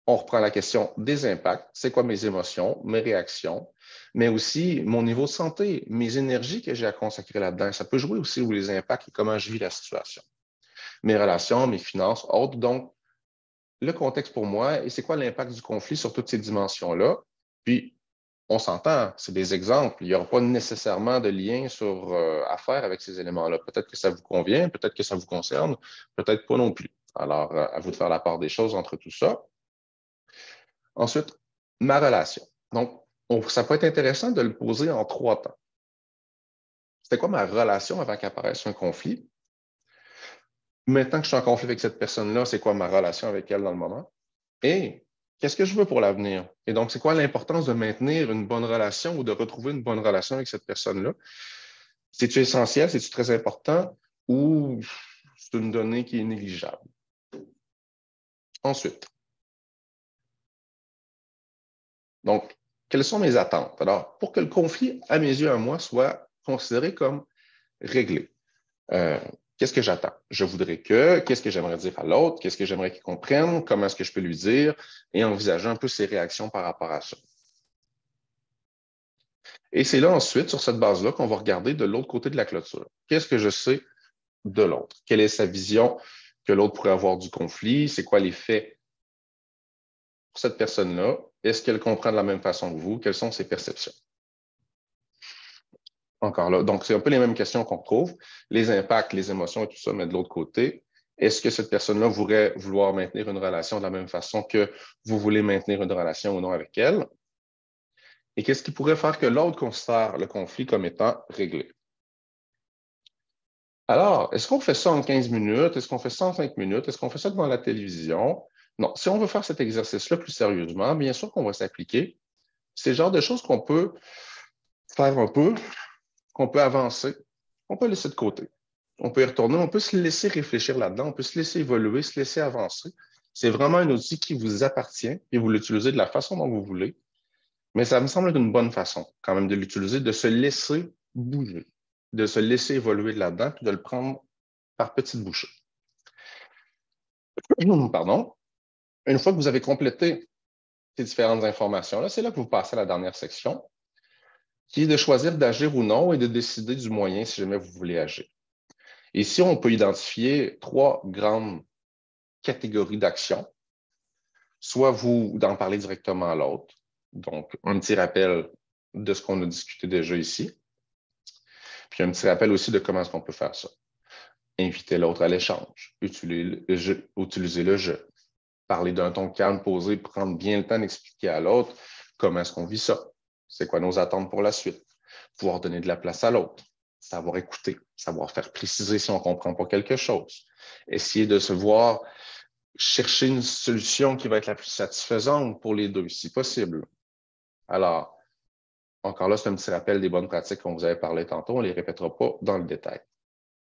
on reprend la question des impacts. C'est quoi mes émotions, mes réactions, mais aussi mon niveau de santé, mes énergies que j'ai à consacrer là-dedans. Ça peut jouer aussi sur les impacts et comment je vis la situation. Mes relations, mes finances, autres. Donc, le contexte pour moi et c'est quoi l'impact du conflit sur toutes ces dimensions-là. Puis, on s'entend, c'est des exemples. Il n'y aura pas nécessairement de lien à faire avec ces éléments-là. Peut-être que ça vous convient, peut-être que ça vous concerne, peut-être pas non plus. Alors, à vous de faire la part des choses entre tout ça. Ensuite, ma relation. Donc, ça peut être intéressant de le poser en 3 temps. C'était quoi ma relation avant qu'apparaisse un conflit? Maintenant que je suis en conflit avec cette personne-là, c'est quoi ma relation avec elle dans le moment? Et qu'est-ce que je veux pour l'avenir? Et donc, c'est quoi l'importance de maintenir une bonne relation ou de retrouver une bonne relation avec cette personne-là? C'est-tu essentiel? C'est-tu très important? Ou c'est une donnée qui est négligeable? Ensuite, donc, quelles sont mes attentes? Alors, pour que le conflit, à mes yeux, à moi, soit considéré comme réglé, qu'est-ce que j'attends? Je voudrais qu'est-ce que j'aimerais dire à l'autre? Qu'est-ce que j'aimerais qu'il comprenne? Comment est-ce que je peux lui dire? Et envisager un peu ses réactions par rapport à ça. Et c'est là ensuite, sur cette base-là, qu'on va regarder de l'autre côté de la clôture. Qu'est-ce que je sais de l'autre? Quelle est sa vision que l'autre pourrait avoir du conflit? C'est quoi les faits pour cette personne-là? Est-ce qu'elle comprend de la même façon que vous? Quelles sont ses perceptions? Encore là. Donc, c'est un peu les mêmes questions qu'on retrouve. Les impacts, les émotions et tout ça, mais de l'autre côté, est-ce que cette personne-là voudrait vouloir maintenir une relation de la même façon que vous voulez maintenir une relation ou non avec elle? Et qu'est-ce qui pourrait faire que l'autre considère le conflit comme étant réglé? Alors, est-ce qu'on fait ça en 15 minutes? Est-ce qu'on fait ça en 5 minutes? Est-ce qu'on fait ça devant la télévision? Non, si on veut faire cet exercice-là plus sérieusement, bien sûr qu'on va s'appliquer. C'est le genre de choses qu'on peut faire un peu, qu'on peut avancer, on peut laisser de côté. On peut y retourner, on peut se laisser réfléchir là-dedans, on peut se laisser évoluer, se laisser avancer. C'est vraiment un outil qui vous appartient et vous l'utilisez de la façon dont vous voulez. Mais ça me semble être une bonne façon quand même de l'utiliser, de se laisser bouger, de se laisser évoluer là-dedans, puis de le prendre par petites bouchées. Pardon. Une fois que vous avez complété ces différentes informations-là, c'est là que vous passez à la dernière section, qui est de choisir d'agir ou non et de décider du moyen si jamais vous voulez agir. Ici, on peut identifier 3 grandes catégories d'actions. Soit vous d'en parler directement à l'autre, donc un petit rappel de ce qu'on a discuté déjà ici, puis un petit rappel aussi de comment est-ce qu'on peut faire ça. Inviter l'autre à l'échange, utiliser le jeu, parler d'un ton calme, posé, prendre bien le temps d'expliquer à l'autre comment est-ce qu'on vit ça, c'est quoi nos attentes pour la suite, pouvoir donner de la place à l'autre, savoir écouter, savoir faire préciser si on ne comprend pas quelque chose, essayer de se voir chercher une solution qui va être la plus satisfaisante pour les deux, si possible. Alors, encore là, c'est un petit rappel des bonnes pratiques qu'on vous avait parlé tantôt, on ne les répétera pas dans le détail.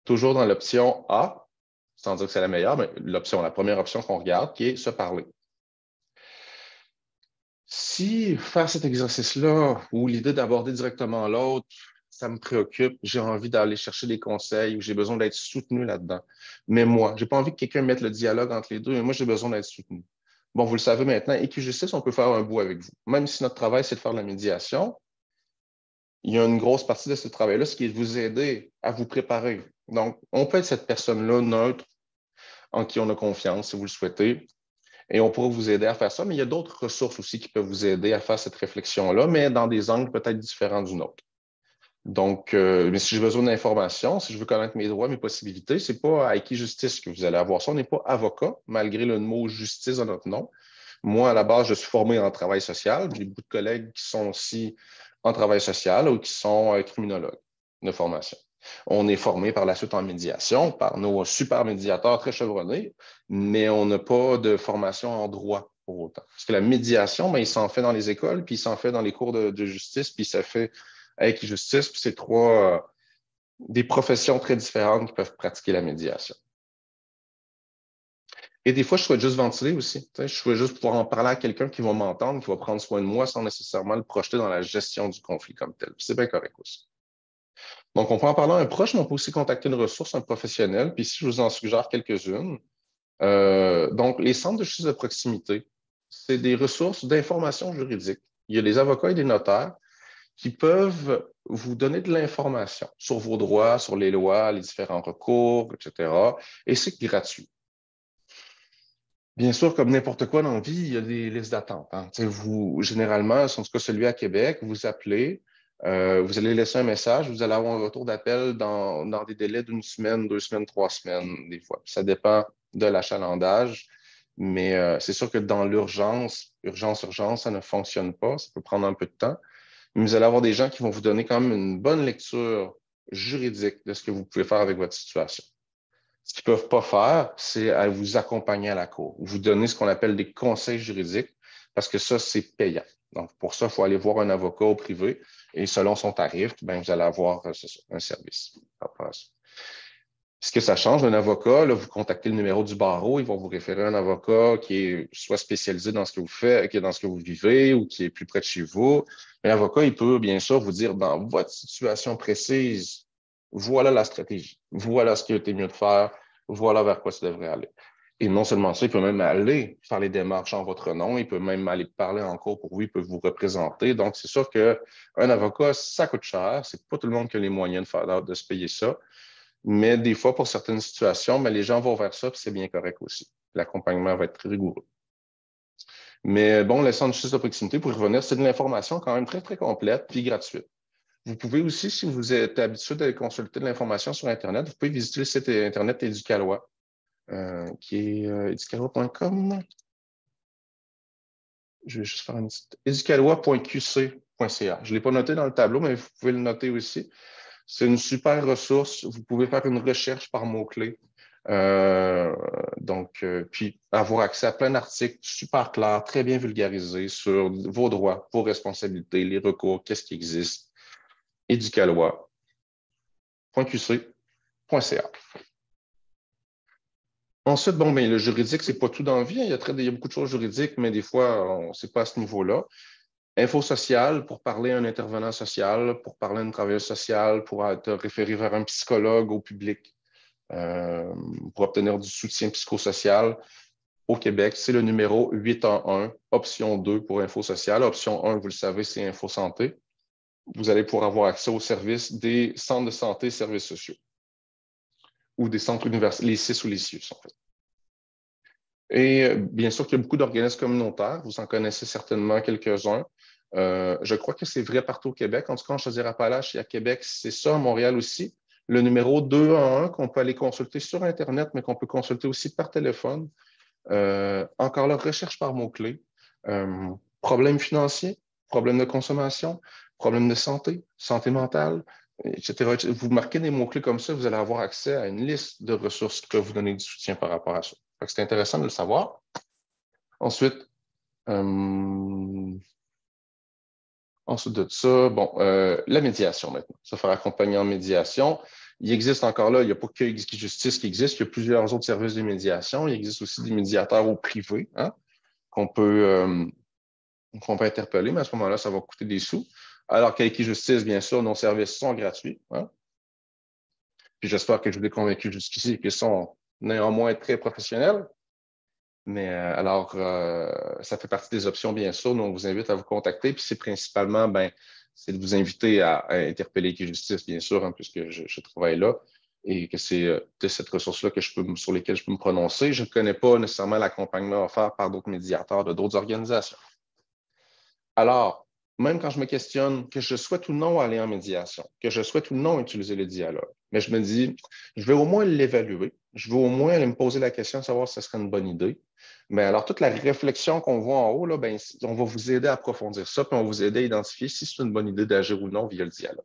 Toujours dans l'option A, sans dire que c'est la meilleure, mais la première option qu'on regarde, qui est se parler. Si faire cet exercice-là ou l'idée d'aborder directement l'autre, ça me préoccupe, j'ai envie d'aller chercher des conseils ou j'ai besoin d'être soutenu là-dedans. Mais moi, je n'ai pas envie que quelqu'un mette le dialogue entre les deux, mais moi, j'ai besoin d'être soutenu. Bon, vous le savez maintenant, EquiJustice, on peut faire un bout avec vous. Même si notre travail, c'est de faire de la médiation, il y a une grosse partie de ce travail-là, ce qui est de vous aider à vous préparer. Donc, on peut être cette personne-là neutre, en qui on a confiance, si vous le souhaitez, et on pourra vous aider à faire ça, mais il y a d'autres ressources aussi qui peuvent vous aider à faire cette réflexion-là, mais dans des angles peut-être différents d'une autre. Donc, mais si j'ai besoin d'informations, si je veux connaître mes droits, mes possibilités, ce n'est pas à EquiJustice que vous allez avoir ça. On n'est pas avocat, malgré le mot justice dans notre nom. Moi, à la base, je suis formé en travail social. J'ai beaucoup de collègues qui sont aussi en travail social ou qui sont criminologues de formation. On est formé par la suite en médiation par nos super médiateurs très chevronnés, mais on n'a pas de formation en droit pour autant. Parce que la médiation, ben, il s'en fait dans les écoles, puis il s'en fait dans les cours de justice, puis ça fait avec justice, puis c'est des professions très différentes qui peuvent pratiquer la médiation. Et des fois, je souhaite juste ventiler aussi. Je souhaite juste pouvoir en parler à quelqu'un qui va m'entendre, qui va prendre soin de moi sans nécessairement le projeter dans la gestion du conflit comme tel. C'est bien correct aussi. Donc, on peut en parler à un proche, mais on peut aussi contacter une ressource, un professionnel. Puis ici, je vous en suggère quelques-unes. Donc, les centres de justice de proximité. c'est des ressources d'information juridique. Il y a des avocats et des notaires qui peuvent vous donner de l'information sur vos droits, sur les lois, les différents recours, etc. Et c'est gratuit. Bien sûr, comme n'importe quoi dans la vie, il y a des listes d'attente. Hein. Vous, généralement, en tout cas celui à Québec, vous appelez, vous allez laisser un message, vous allez avoir un retour d'appel dans des délais d'une semaine, 2 semaines, 3 semaines, des fois. Ça dépend de l'achalandage, mais c'est sûr que dans urgence, ça ne fonctionne pas. Ça peut prendre un peu de temps. Mais vous allez avoir des gens qui vont vous donner quand même une bonne lecture juridique de ce que vous pouvez faire avec votre situation. Ce qu'ils ne peuvent pas faire, c'est à vous accompagner à la cour, vous donner ce qu'on appelle des conseils juridiques, parce que ça, c'est payant. Donc, pour ça, il faut aller voir un avocat au privé et selon son tarif, ben, vous allez avoir un service. Ce que ça change d'un avocat, là, vous contactez le numéro du barreau, ils vont vous référer à un avocat qui est soit spécialisé dans ce que vous faites, qui est dans ce que vous vivez ou qui est plus près de chez vous. Mais l'avocat, il peut bien sûr vous dire dans votre situation précise, voilà la stratégie, voilà ce qui a été mieux de faire, voilà vers quoi ça devrait aller. Et non seulement ça, il peut même aller faire les démarches en votre nom, il peut même aller parler en cours pour vous, il peut vous représenter. Donc, c'est sûr qu'un avocat, ça coûte cher. C'est pas tout le monde qui a les moyens de se payer ça. Mais des fois, pour certaines situations, mais les gens vont vers ça, puis c'est bien correct aussi. L'accompagnement va être très rigoureux. Mais bon, le centre de justice de proximité, pour y revenir, c'est de l'information quand même très, très complète puis gratuite. Vous pouvez aussi, si vous êtes habitué de consulter de l'information sur Internet, vous pouvez visiter le site Internet Éducalois, qui est éducalois.com. Je vais juste faire une petite... éducalois.qc.ca. Je ne l'ai pas noté dans le tableau, mais vous pouvez le noter aussi. C'est une super ressource. Vous pouvez faire une recherche par mots-clés. Puis avoir accès à plein d'articles super clairs, très bien vulgarisés sur vos droits, vos responsabilités, les recours, qu'est-ce qui existe. éducalois.qc.ca. Ensuite, bon, ben, le juridique, c'est pas tout dans la vie. Il y a beaucoup de choses juridiques, mais des fois, c'est pas à ce niveau-là. Info sociale pour parler à un intervenant social, pour parler à une travailleuse sociale, pour te référer vers un psychologue au public, pour obtenir du soutien psychosocial au Québec, c'est le numéro 811, option 2 pour Info sociale. Option 1, vous le savez, c'est Info santé. Vous allez pouvoir avoir accès aux services des centres de santé et services sociaux ou des centres universitaires, les CIS ou les CIUS, en fait. Et bien sûr qu'il y a beaucoup d'organismes communautaires. Vous en connaissez certainement quelques-uns. Je crois que c'est vrai partout au Québec. En tout cas, en Chaudière-Appalaches et à Québec, c'est ça, à Montréal aussi. Le numéro 211 qu'on peut aller consulter sur Internet, mais qu'on peut consulter aussi par téléphone. Encore là, recherche par mots-clés. Problèmes financiers, problèmes de consommation, problèmes de santé, santé mentale, etc. Vous marquez des mots-clés comme ça, vous allez avoir accès à une liste de ressources qui peuvent vous donner du soutien par rapport à ça. C'est intéressant de le savoir. Ensuite, ensuite de ça, bon, la médiation maintenant. Se faire accompagner en médiation. Il existe encore là, il n'y a pas que Justice qui existe, il y a plusieurs autres services de médiation. Il existe aussi des médiateurs au privé qu'on peut interpeller, mais à ce moment-là, ça va coûter des sous. Alors qu'à Justice, bien sûr, nos services sont gratuits. Puis j'espère que je vous ai convaincu jusqu'ici qu'ils sont néanmoins très professionnels. Mais alors, ça fait partie des options, bien sûr. Nous, on vous invite à vous contacter. Puis c'est principalement, c'est de vous inviter à interpeller Justice, bien sûr, puisque je travaille là et que c'est de cette ressource-là sur lesquelles je peux me prononcer. Je ne connais pas nécessairement l'accompagnement offert par d'autres médiateurs de d'autres organisations. Alors, même quand je me questionne que je souhaite ou non aller en médiation, que je souhaite ou non utiliser le dialogue, mais je me dis, je vais au moins l'évaluer, je vais au moins aller me poser la question de savoir si ce serait une bonne idée. Mais alors, toute la réflexion qu'on voit en haut, là, on va vous aider à approfondir ça, puis on va vous aider à identifier si c'est une bonne idée d'agir ou non via le dialogue.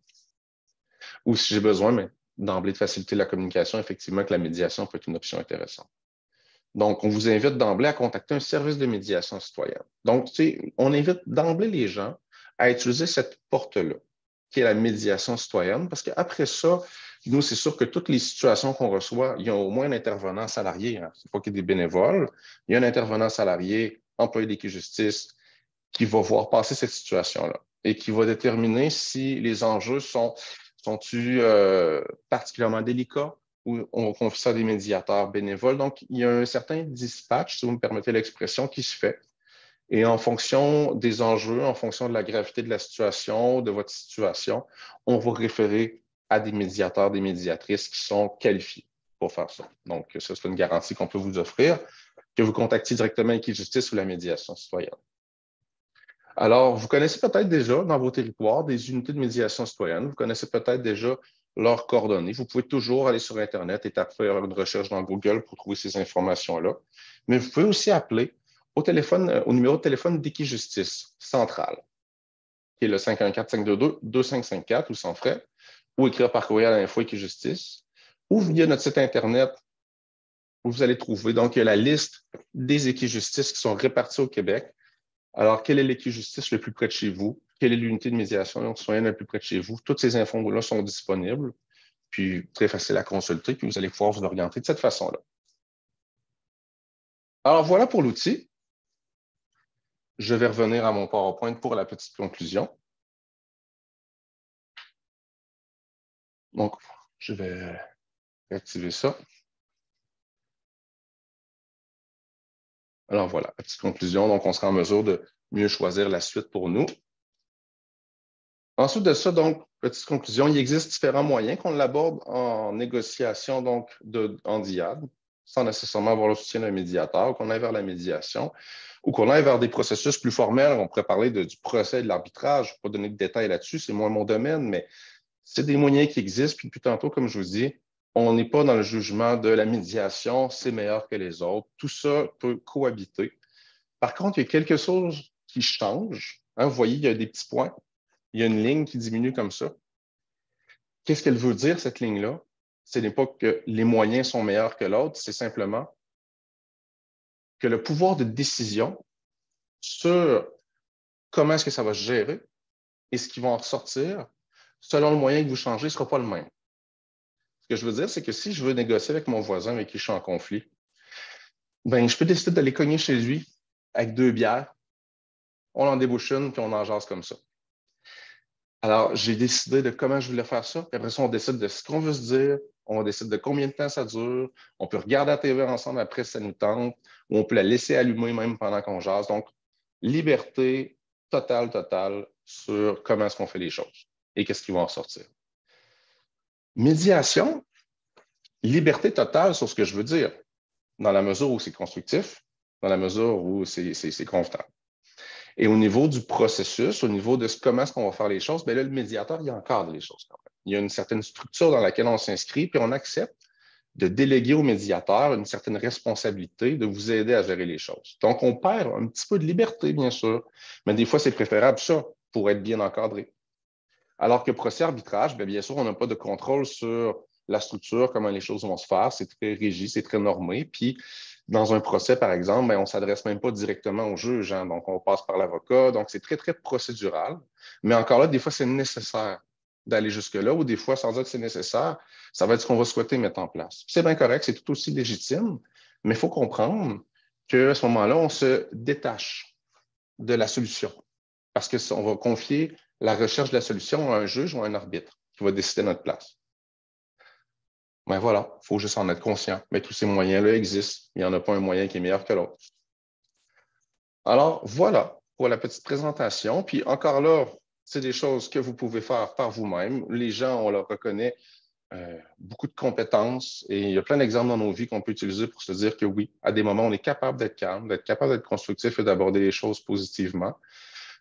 Ou si j'ai besoin, mais d'emblée de faciliter la communication, effectivement, que la médiation peut être une option intéressante. Donc, on vous invite d'emblée à contacter un service de médiation citoyenne. Donc, on invite d'emblée les gens à utiliser cette porte-là, qui est la médiation citoyenne, parce qu'après ça, nous, c'est sûr que toutes les situations qu'on reçoit, il y a au moins un intervenant salarié. C'est pas qu'il y ait des bénévoles. Il y a un intervenant salarié, employé d'Équijustice, qui va voir passer cette situation-là et qui va déterminer si les enjeux sont-ils particulièrement délicats ou on confie ça à des médiateurs bénévoles. Donc, il y a un certain dispatch, si vous me permettez l'expression, qui se fait. Et en fonction des enjeux, en fonction de la gravité de la situation, de votre situation, on va référer à des médiateurs, des médiatrices qui sont qualifiés pour faire ça. Donc, ça, c'est une garantie qu'on peut vous offrir, que vous contactiez directement Equijustice ou la médiation citoyenne. Alors, vous connaissez peut-être déjà dans vos territoires des unités de médiation citoyenne. Vous connaissez peut-être déjà leurs coordonnées. Vous pouvez toujours aller sur Internet et faire une recherche dans Google pour trouver ces informations-là. Mais vous pouvez aussi appeler au téléphone, au numéro de téléphone d'Equijustice centrale, qui est le 514-522-2554 ou sans frais, ou écrire par courriel à info-Equijustice, ou via notre site Internet où vous allez trouver donc la liste des Equijustices qui sont répartis au Québec. Alors, quel est l'Equijustice le plus près de chez vous? Quelle est l'unité de médiation citoyenne la plus près de chez vous? Toutes ces infos-là sont disponibles, puis très facile à consulter, puis vous allez pouvoir vous orienter de cette façon-là. Alors, voilà pour l'outil. Je vais revenir à mon PowerPoint pour la petite conclusion. Donc, je vais activer ça. Alors, voilà, la petite conclusion. Donc, on sera en mesure de mieux choisir la suite pour nous. Ensuite de ça, donc, petite conclusion, il existe différents moyens qu'on l'aborde en négociation, donc, en diade, sans nécessairement avoir le soutien d'un médiateur, qu'on aille vers la médiation ou qu'on aille vers des processus plus formels. On pourrait parler du procès et de l'arbitrage. Je ne vais pas donner de détails là-dessus, c'est moins mon domaine, mais c'est des moyens qui existent. Puis depuis tantôt, comme je vous dis, on n'est pas dans le jugement de la médiation, c'est meilleur que les autres. Tout ça peut cohabiter. Par contre, il y a quelque chose qui change. Hein, vous voyez, il y a des petits points. Il y a une ligne qui diminue comme ça. Qu'est-ce qu'elle veut dire, cette ligne-là? Ce n'est pas que les moyens sont meilleurs que l'autre, c'est simplement que le pouvoir de décision sur comment est-ce que ça va se gérer et ce qui va en ressortir, selon le moyen que vous changez, ne sera pas le même. Ce que je veux dire, c'est que si je veux négocier avec mon voisin avec qui je suis en conflit, ben, je peux décider d'aller cogner chez lui avec 2 bières, on en débouche une, puis on en jase comme ça. Alors, j'ai décidé de comment je voulais faire ça. Puis après ça, on décide de ce qu'on veut se dire, on décide de combien de temps ça dure. On peut regarder la TV ensemble après si ça nous tente, ou on peut la laisser allumer même pendant qu'on jase. Donc, liberté totale, totale sur comment est-ce qu'on fait les choses et qu'est-ce qui va en sortir. Médiation, liberté totale sur ce que je veux dire, dans la mesure où c'est constructif, dans la mesure où c'est convenable. Et au niveau du processus, au niveau de comment est-ce qu'on va faire les choses, bien là, le médiateur, il encadre les choses quand même. Il y a une certaine structure dans laquelle on s'inscrit, puis on accepte de déléguer au médiateur une certaine responsabilité de vous aider à gérer les choses. Donc, on perd un petit peu de liberté, bien sûr, mais des fois, c'est préférable ça pour être bien encadré. Alors que procès arbitrage, bien sûr, on n'a pas de contrôle sur la structure, comment les choses vont se faire. C'est très rigide, c'est très normé. Puis, dans un procès, par exemple, bien, on ne s'adresse même pas directement au juge. Hein, donc, on passe par l'avocat. Donc, c'est très, très procédural. Mais encore là, des fois, c'est nécessaire d'aller jusque-là, ou des fois, sans dire que c'est nécessaire, ça va être ce qu'on va souhaiter mettre en place. C'est bien correct, c'est tout aussi légitime, mais il faut comprendre qu'à ce moment-là, on se détache de la solution parce qu'on va confier la recherche de la solution à un juge ou à un arbitre qui va décider à notre place. Ben voilà, il faut juste en être conscient. Mais tous ces moyens-là existent. Il n'y en a pas un moyen qui est meilleur que l'autre. Alors, voilà pour la petite présentation. Puis encore là, c'est des choses que vous pouvez faire par vous-même. Les gens, on leur reconnaît beaucoup de compétences et il y a plein d'exemples dans nos vies qu'on peut utiliser pour se dire que oui, à des moments, on est capable d'être calme, d'être capable d'être constructif et d'aborder les choses positivement.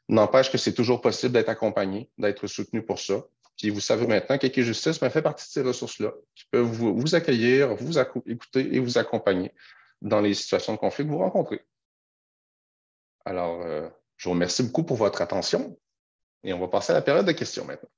N'empêche que c'est toujours possible d'être accompagné, d'être soutenu pour ça. Puis vous savez maintenant qu'Equijustice fait partie de ces ressources-là qui peuvent vous accueillir, vous écouter et vous accompagner dans les situations de conflit que vous rencontrez. Alors, je vous remercie beaucoup pour votre attention et on va passer à la période de questions maintenant.